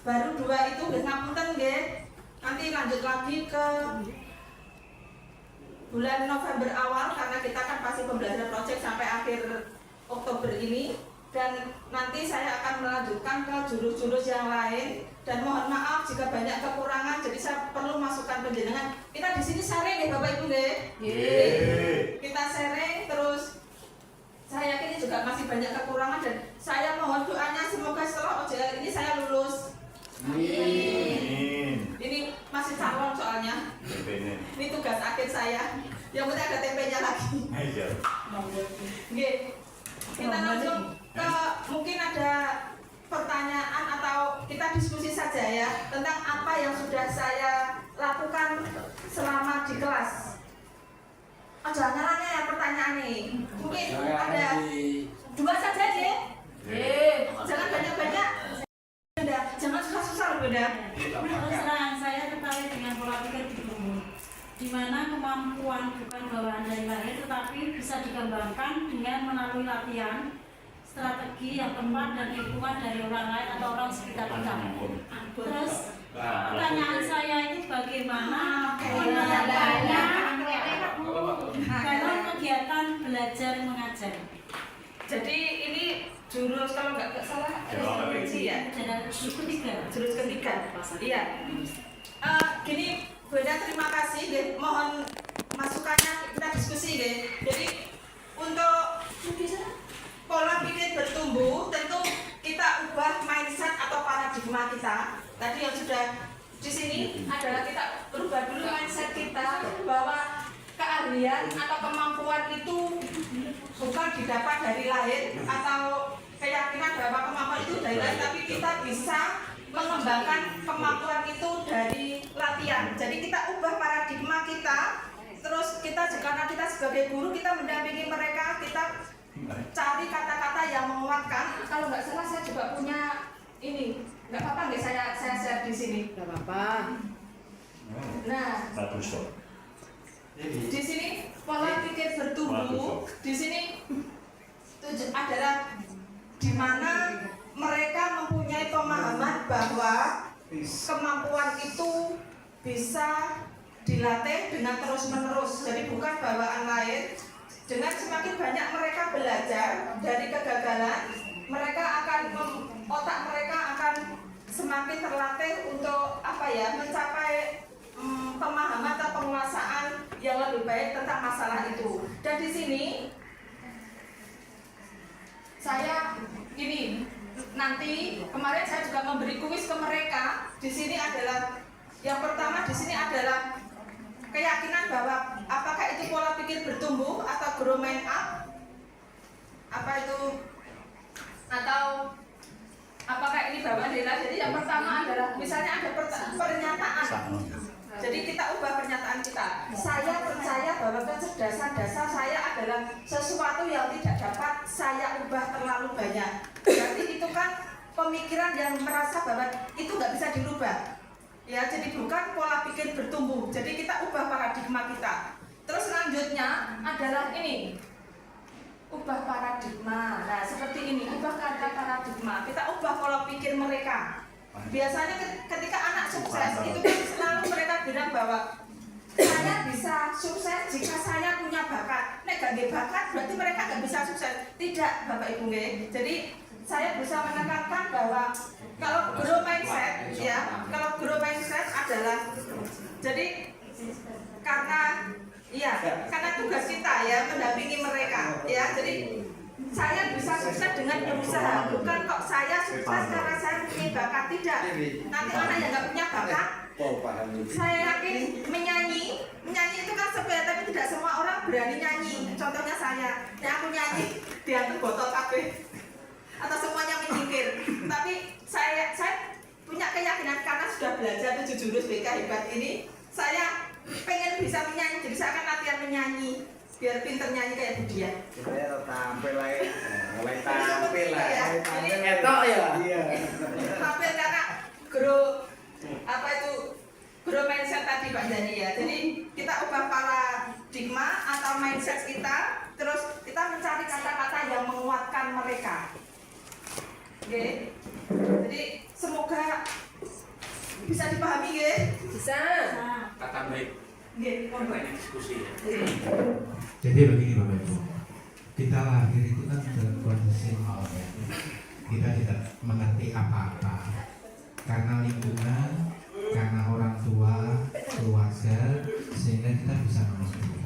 baru 2 itu ngapunten nggih. Nanti lanjut lagi ke bulan November awal karena kita kan pasti pembelajaran project sampai akhir Oktober ini. Dan nanti saya akan melanjutkan ke jurus-jurus yang lain. Dan mohon maaf jika banyak kekurangan, jadi saya perlu masukan penjenengan. Kita di sini sharing ya Bapak Ibu nggih. Kita sharing terus. Saya yakin ini juga masih banyak kekurangan dan saya mohon doanya semoga setelah OJL ini saya lulus. Amin. Ini masih calon soalnya. Ini tugas akhir saya. Yang penting ada tempenya lagi. Oke. Kita langsung ke mungkin ada pertanyaan atau kita diskusi saja ya tentang apa yang sudah saya lakukan selama di kelas. Oh, jangan nyalanya ya pertanyaan nih. Mungkin ada 2 saja deh. Jangan banyak-banyak. Jangan susah-susah loh beda. Terus terang saya tertarik dengan pola pikir bertumbuh, di mana kemampuan bukan bawaan dari lahir tetapi bisa dikembangkan dengan melalui latihan, strategi yang tepat dan dukungan dari orang lain atau orang sekitar kita. Terus pertanyaan saya itu bagaimana dalam kegiatan belajar mengajar. Jadi ini jurus kalau nggak salah psikologi ya. Jurus ketiga. Iya. Gini, Bunda terima kasih. Mohon masukannya kita diskusi deh. Jadi untuk pola pikir bertumbuh tentu kita ubah mindset atau paradigma kita. Tadi yang sudah di sini adalah kita berubah dulu mindset kita bahwa keahlian atau kemampuan itu bukan didapat dari lahir atau keyakinan bahwa kemampuan itu dari lahir, tapi kita bisa mengembangkan kemampuan itu dari latihan. Jadi kita ubah paradigma kita, terus kita karena kita sebagai guru kita mendampingi mereka, kita cari kata-kata yang menguatkan. Kalau nggak salah saya juga punya ini, nggak apa-apa nggak saya share di sini. Nggak apa-apa. Nah, di sini pola pikir bertumbuh. Di sini adalah di mana mereka mempunyai pemahaman bahwa kemampuan itu bisa dilatih dengan terus-menerus. Jadi bukan bawaan lain. Dengan semakin banyak mereka belajar dari kegagalan, mereka akan otak mereka akan semakin terlatih untuk mencapai pemahaman atau penguasaan yang lebih baik tentang masalah itu. Dan di sini saya nanti kemarin saya juga memberi kuis ke mereka. Di sini adalah yang pertama, di sini adalah keyakinan bahwa apakah itu pola pikir bertumbuh atau grow mind up, atau apakah ini bawaan dari lahir. Jadi yang pertama adalah misalnya ada pernyataan. Jadi kita ubah pernyataan kita. Saya percaya bahwa kecerdasan dasar saya adalah sesuatu yang tidak dapat saya ubah terlalu banyak. Berarti itu kan pemikiran yang merasa bahwa itu nggak bisa dirubah. Ya, jadi bukan pola pikir bertumbuh. Jadi kita ubah paradigma kita. Terus selanjutnya adalah ini. Ubah paradigma. Nah, seperti ini, ubah kata paradigma. Kita ubah pola pikir mereka. Biasanya ketika anak sukses itu kan selalu mereka bilang bahwa saya bisa sukses jika saya punya bakat. Nek gak ada bakat berarti mereka gak bisa sukses. Tidak, Bapak Ibu nggih. Jadi saya bisa menekankan bahwa kalau grow mindset kalau grow mindset adalah jadi karena tugas kita ya mendampingi mereka ya. Jadi saya bisa sukses dengan berusaha, bukan kok saya sukses karena saya punya bakat. Tidak, nanti anak yang nggak punya bakat, saya yakin menyanyi itu kan sepele, tapi tidak semua orang berani nyanyi. Contohnya saya, aku nyanyi diantar botol kafe atau semuanya menyingkir. Tapi saya punya keyakinan karena sudah belajar 7 jurus BK hebat ini, saya pengen bisa menyanyi, jadi saya akan latihan menyanyi biar pinter nyanyi kayak Budian. Saya tampil lah ya. Tampil karena grow mindset tadi Pak Dani ya. Jadi kita ubah paradigma atau mindset kita, terus kita mencari kata-kata yang menguatkan mereka. Oke. Jadi semoga bisa dipahami ya. Bisa. Kata baik. Nggih, Banyak diskusi ya. Jadi begini Bapak Ibu, kita lahir itu kan dalam kondisi nol ya. Kita tidak mengerti apa-apa karena lingkungan, karena orang tua, keluarga, sehingga kita bisa mengerti.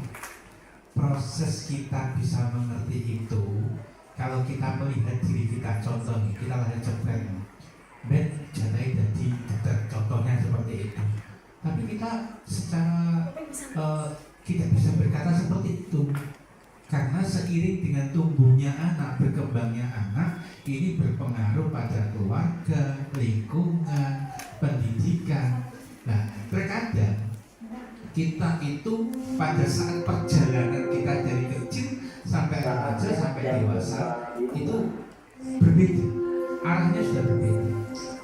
Proses kita bisa mengerti itu kalau kita melihat diri kita, contoh kita lahir cepreng, ben janai jadi dokter, contohnya seperti itu. Tapi kita secara tidak bisa berkata seperti itu, karena seiring dengan tumbuhnya anak, berkembangnya anak, ini berpengaruh pada keluarga, lingkungan, pendidikan. Nah, terkadang kita itu pada saat perjalanan kita dari kecil sampai remaja sampai dewasa itu berbeda, arahnya sudah berbeda.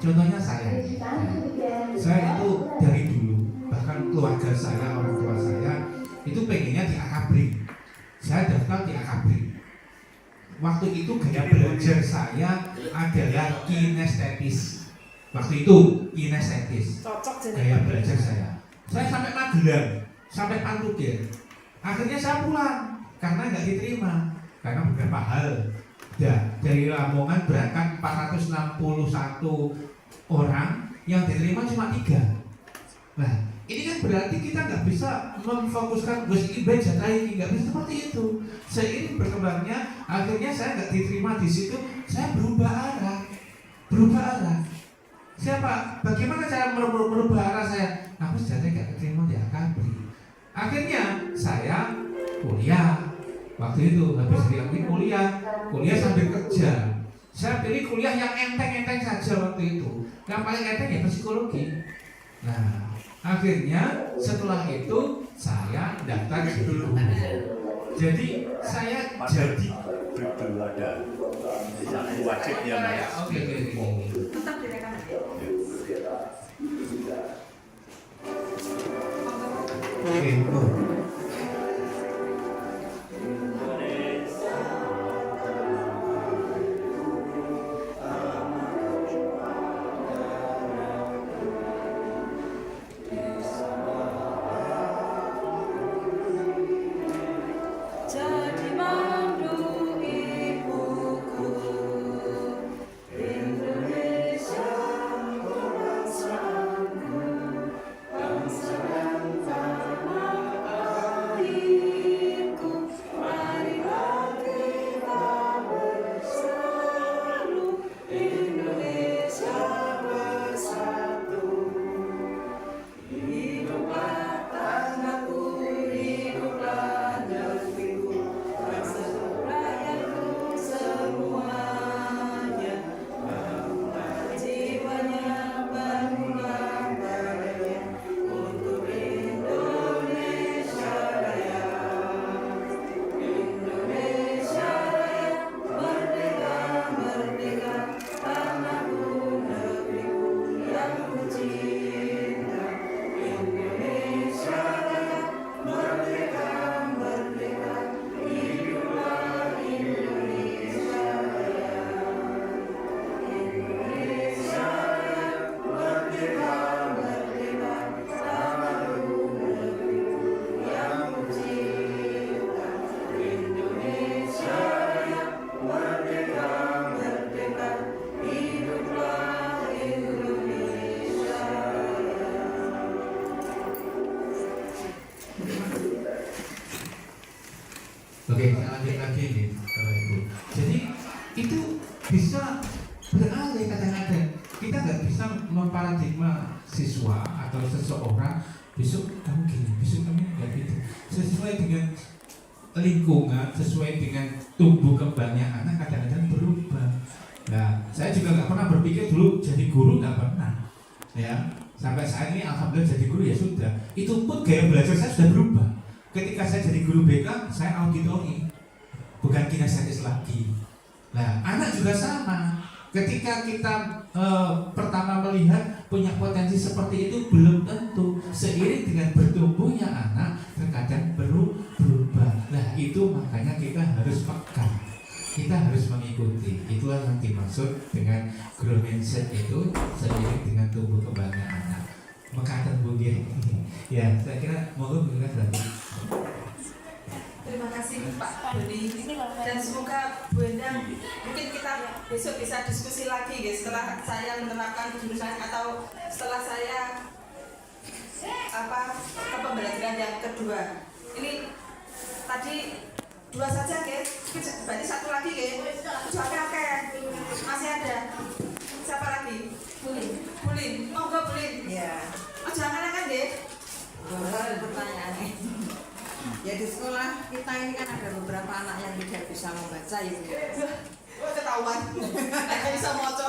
Contohnya saya itu dari dulu, bahkan keluarga saya, orang tua saya itu pengennya di akabri. Saya daftar di akabri. Waktu itu gaya belajar saya adalah kinestetis. Waktu itu kinestetis. Gaya belajar saya. Saya sampai Magelang, sampai Pantugen. Akhirnya saya pulang karena nggak diterima karena beberapa hal. Dari Lamongan berangkat 461 orang, yang diterima cuma 3. Nah, ini kan berarti kita nggak bisa memfokuskan Gus Iben jatah ini, nggak bisa seperti itu. Seiring berkembangnya, akhirnya saya nggak diterima di situ, saya berubah arah. Siapa? Bagaimana cara merubah arah saya? Aku sejatinya nggak diterima di akabri. Akhirnya saya kuliah. Waktu itu habis diambil kuliah sambil kerja. Saya pilih kuliah yang enteng-enteng saja waktu itu. Yang paling enteng ya psikologi. Nah, akhirnya setelah itu saya daftar dulu. Jadi saya jadi wajib ya Mas. Oke. Tetap direkam. Oke. Jadi mandu ibuku, Indonesia bangsaku, bangsa dan tanah airku. Marilah kita bersatu, Indonesia bersatu. Hiduplah tanahku, hiduplah negeriku, bangsa rakyatku semuanya. Bangunlah jiwanya, bangunlah badannya untuk Indonesia Raya. Indonesia Raya, merdeka, merdeka, tanahku, negeriku yang ku cinta. Indonesia Raya, merdeka, merdeka, hiduplah Indonesia Raya. Indonesia Raya, merdeka, merdeka, tanahku, negeriku yang ku cinta. Indonesia Raya, merdeka, merdeka, hiduplah Indonesia Raya. Oke, saya lanjut lagi nih, Bapak Ibu. Jadi itu bisa beralih kadang-kadang. Kita nggak bisa memparadigma siswa atau seseorang besok kamu gini, besok kamu nggak gitu. Sesuai dengan lingkungan, sesuai dengan tumbuh kembangnya anak kadang-kadang berubah. Nah, saya juga nggak pernah berpikir dulu jadi guru, nggak pernah. Ya, sampai saat ini alhamdulillah jadi guru ya sudah. Itu pun gaya belajar saya sudah berubah. Ketika saya jadi guru BK, saya auditori, bukan kinestetis lagi. Nah, anak juga sama. Ketika kita pertama melihat punya potensi seperti itu, belum tentu. Seiring dengan bertumbuhnya anak, terkadang berubah. Nah, itu makanya kita harus pegang. Kita harus mengikuti. Itulah yang dimaksud dengan growth mindset itu, seiring dengan tumbuh kembangnya anak. Mekatan bugil. Ya, saya kira mohon berkenan berarti. Terima kasih Pak Doni, dan semoga Bu Endang mungkin kita besok bisa diskusi lagi ya, setelah saya menerapkan jurusan atau setelah saya ke pembelajaran yang kedua. Ini tadi 2 saja guys, berarti 1 lagi guys. Oke, masih ada. Siapa lagi? Bulin. Monggo Bulin. Ya. jangan kan deh. Boleh pertanyaannya. Ya di sekolah kita ini kan ada beberapa anak yang tidak bisa membaca ya. Gue ketahuan. Kayak bisa moco.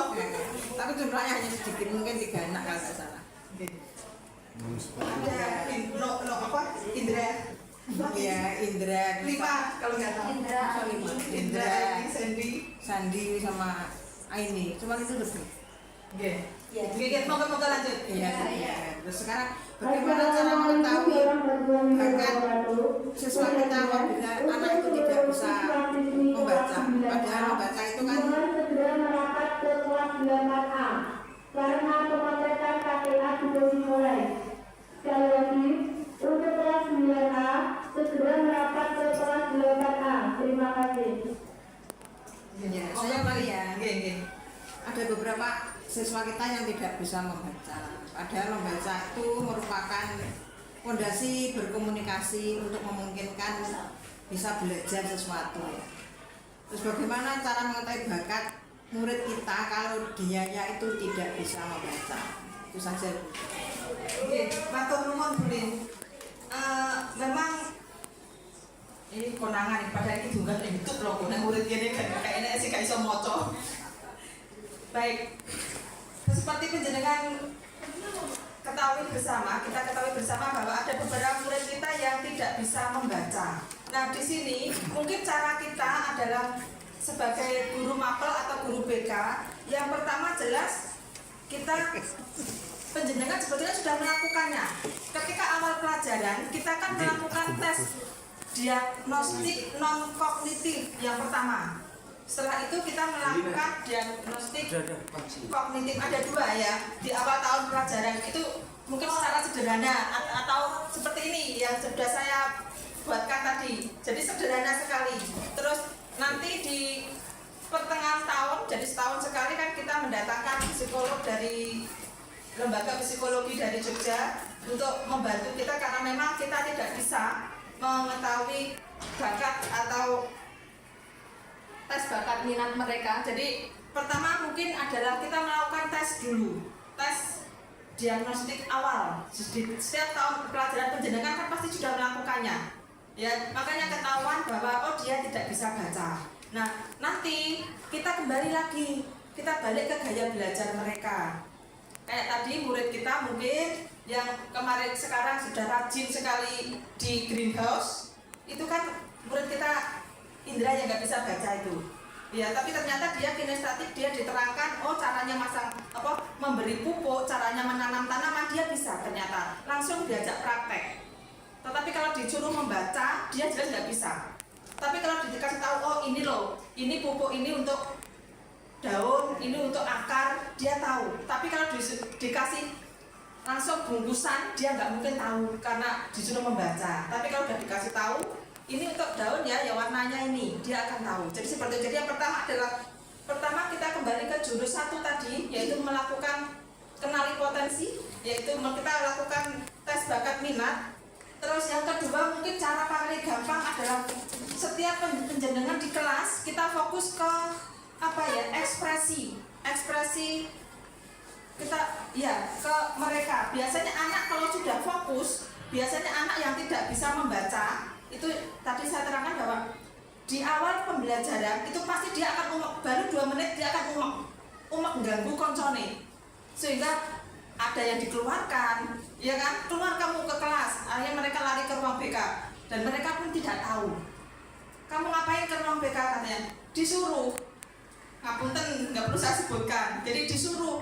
Tapi jumlahnya hanya sedikit, mungkin 3 anak kalau nggak salah. Ada apa? Indra. Ya Indra, 5 kalau nggak tahu. Indra, Sandy. Sandi sama Aini, cuma itu lebih. Oke. Oke, moga-moga lanjut. Iya. Terus sekarang bagaimana cara mengetahui bakat siswa kita apabila anak itu tidak bisa membaca? Padahal membaca itu kan segera merapat ke kelas 8A karena pemotretan KTA sudah dimulai. Sekali lagi, untuk kelas 9A segera merapat ke kelas 8A. Terima kasih. ya, saya kali ya. Oke. Ada beberapa siswa kita yang tidak bisa membaca. Padahal membaca itu merupakan fondasi berkomunikasi untuk memungkinkan bisa belajar sesuatu ya. Terus bagaimana cara mengetahui bakat murid kita kalau dianya itu tidak bisa membaca? Itu saja. Oke, matur nuwun Bulin. Memang ini konangan padahal iki tunggal YouTube loh, nek murid kene kayaknya sih gak iso maca. Baik. Seperti penjenengan kita ketahui bersama bahwa ada beberapa murid kita yang tidak bisa membaca. Nah, di sini mungkin cara kita adalah sebagai guru mapel atau guru BK, yang pertama jelas kita penjenengan sebetulnya sudah melakukannya. Ketika awal pelajaran, kita kan melakukan tes diagnostik non kognitif yang pertama. Setelah itu kita melakukan diagnostik kognitif, ada 2 ya di awal tahun pelajaran. Itu mungkin secara sederhana atau seperti ini yang sudah saya buatkan tadi. Jadi sederhana sekali. Terus nanti di pertengahan tahun, jadi setahun sekali kan kita mendatangkan psikolog dari lembaga psikologi dari Jogja untuk membantu kita karena memang kita tidak bisa mengetahui bakat atau tes bakat minat mereka. Jadi pertama mungkin adalah kita melakukan tes dulu, tes diagnostik awal. Setiap tahun pelajaran penjenengan kan pasti sudah melakukannya, ya makanya ketahuan bahwa oh dia tidak bisa baca. Nah nanti kita kembali lagi, kita balik ke gaya belajar mereka. Kayak tadi murid kita mungkin yang kemarin sekarang sudah rajin sekali di greenhouse, itu kan murid kita Indra yang nggak bisa baca itu, ya tapi ternyata dia kinestetik, dia diterangkan oh caranya memberi pupuk, caranya menanam tanaman dia bisa, ternyata langsung diajak praktek. Tetapi kalau disuruh membaca dia jelas nggak bisa. Tapi kalau dikasih tahu oh ini loh, ini pupuk ini untuk daun, ini untuk akar, dia tahu. Tapi kalau dikasih langsung bungkusan dia nggak mungkin tahu karena disuruh membaca. Tapi kalau udah dikasih tahu ini untuk daun ya warnanya ini, dia akan tahu. Jadi seperti itu. Jadi yang pertama adalah kita kembali ke jurus 1 tadi, yaitu melakukan kenali potensi, yaitu kita lakukan tes bakat minat. Terus yang kedua mungkin cara paling gampang adalah setiap penjenengan di kelas kita fokus ke ekspresi kita ya ke mereka. Biasanya anak kalau sudah fokus, biasanya anak yang tidak bisa membaca itu tadi saya terangkan bahwa di awal pembelajaran itu pasti dia akan baru 2 menit dia akan mengganggu koncone, sehingga ada yang dikeluarkan, ya kan, keluar kamu ke kelas, akhirnya mereka lari ke ruang BK dan mereka pun tidak tahu kamu ngapain ke ruang BK, katanya disuruh, ngapunten nggak perlu saya sebutkan, jadi disuruh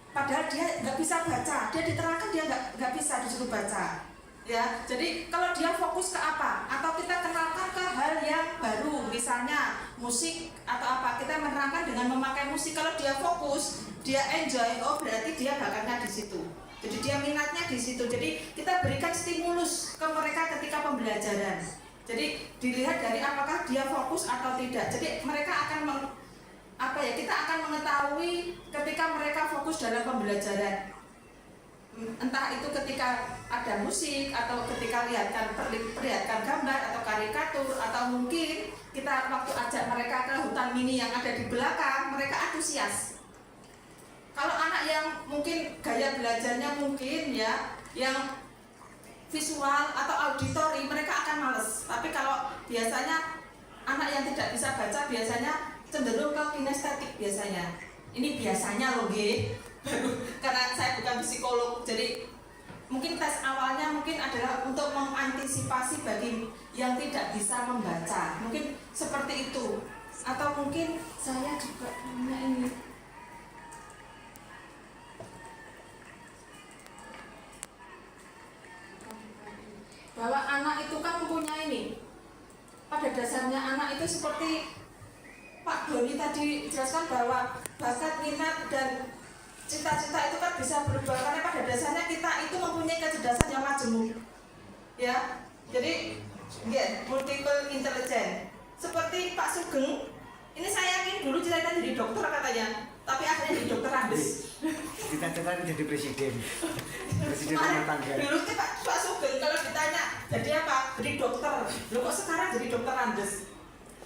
padahal dia nggak bisa baca, dia diterangkan dia nggak bisa disuruh baca. Ya, jadi kalau dia fokus ke apa, atau kita kenalkan ke hal yang baru, misalnya musik atau apa, kita menerangkan dengan memakai musik. Kalau dia fokus, dia enjoy, oh berarti dia bakatnya di situ. Jadi dia minatnya di situ. Jadi kita berikan stimulus ke mereka ketika pembelajaran. Jadi dilihat dari apakah dia fokus atau tidak. Jadi mereka akan kita akan mengetahui ketika mereka fokus dalam pembelajaran. Entah itu ketika ada musik atau ketika perlihatkan gambar atau karikatur, atau mungkin kita waktu ajak mereka ke hutan mini yang ada di belakang, mereka antusias. Kalau anak yang mungkin gaya belajarnya mungkin ya yang visual atau auditori, mereka akan males. Tapi kalau biasanya anak yang tidak bisa baca biasanya cenderung ke kinestetik biasanya. Ini biasanya loh G. Karena saya bukan psikolog, jadi mungkin tes awalnya mungkin adalah untuk mengantisipasi bagi yang tidak bisa membaca. Mungkin seperti itu. Atau mungkin saya juga punya ini. Bahwa anak itu kan mempunyai ini. Pada dasarnya anak itu seperti Pak Doni tadi jelaskan bahwa bakat, minat, dan cita-cita itu kan bisa berubah. Karena pada dasarnya kita itu mempunyai kecerdasan yang majemuk. Ya, jadi multiple intelligence. Seperti Pak Sugeng, ini saya yakin dulu cita-cita jadi dokter katanya, tapi akhirnya jadi dokter Andes. Cita-cita jadi presiden rumah tangga. Dulu tuh Pak Sugeng kalau ditanya jadi apa? Jadi dokter. Loh kok sekarang jadi dokter Andes?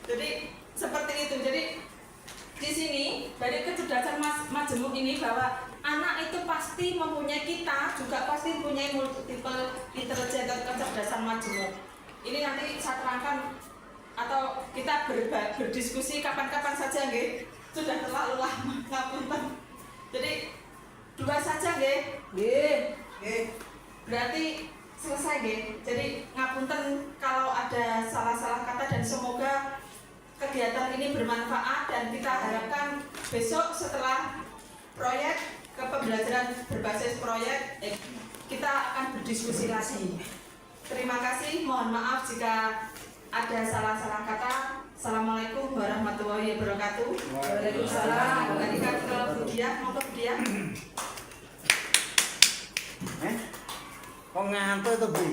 Jadi seperti itu. Jadi di sini dari kecerdasan majemuk ini bahwa anak itu pasti mempunyai, kita juga pasti mempunyai multiple intelligence dan kecerdasan majemuk. Ini nanti saya terangkan atau kita berdiskusi kapan-kapan saja nggih. Sudah terlalu lama ngapunten. Jadi 2 saja nggih. Nggih. Berarti selesai nggih. Jadi ngapunten kalau ada salah-salah kata, dan semoga kegiatan ini bermanfaat dan kita harapkan besok setelah proyek pembelajaran berbasis proyek kita akan berdiskusi lagi. Terima kasih, mohon maaf jika ada salah-salah kata. Assalamualaikum warahmatullahi wabarakatuh. Waalaikumsalam. Kembalikan ke Budia, mau ke Budia. Kok ngantuk tuh Bu?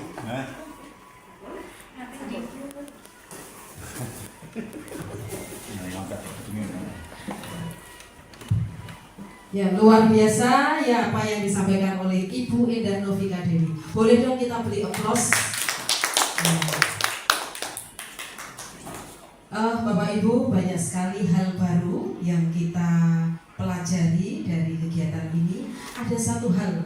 Ya, luar biasa ya apa yang disampaikan oleh Ibu Indah Novika Dewi. Boleh dong kita beri aplaus. Bapak Ibu, banyak sekali hal baru yang kita pelajari dari kegiatan ini. Ada satu hal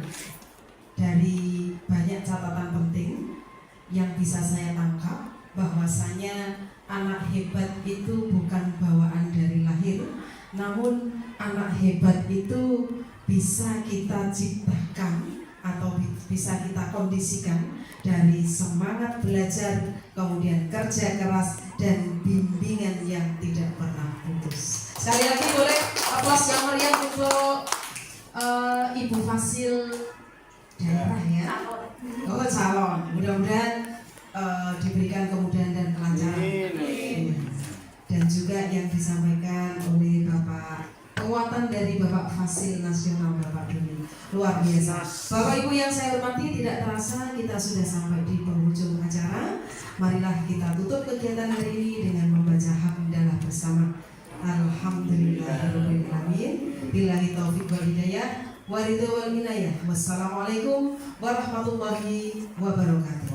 dari banyak catatan penting yang bisa saya tangkap, bahwasanya anak hebat itu bukan bawaan dari lahir, namun anak hebat itu bisa kita ciptakan atau bisa kita kondisikan dari semangat belajar, kemudian kerja keras, dan bimbingan yang tidak pernah putus. Sekali lagi boleh aplaus yang meriah untuk Ibu Fasil daerah ya. Oh, calon. Mudah-mudahan diberikan kemudahan dan kelancaran. Dan juga yang disampaikan oleh Bapak, penguatan dari Bapak Fasil Nasional Bapak Doni, luar biasa. Bapak Ibu yang saya hormati, tidak terasa kita sudah sampai di penghujung acara. Marilah kita tutup kegiatan hari ini dengan membaca hamdalah bersama. Alhamdulillahirabbil alamin. Billahi taufiq wal hidayah. Waridho wal inayah. Wassalamualaikum warahmatullahi wabarakatuh.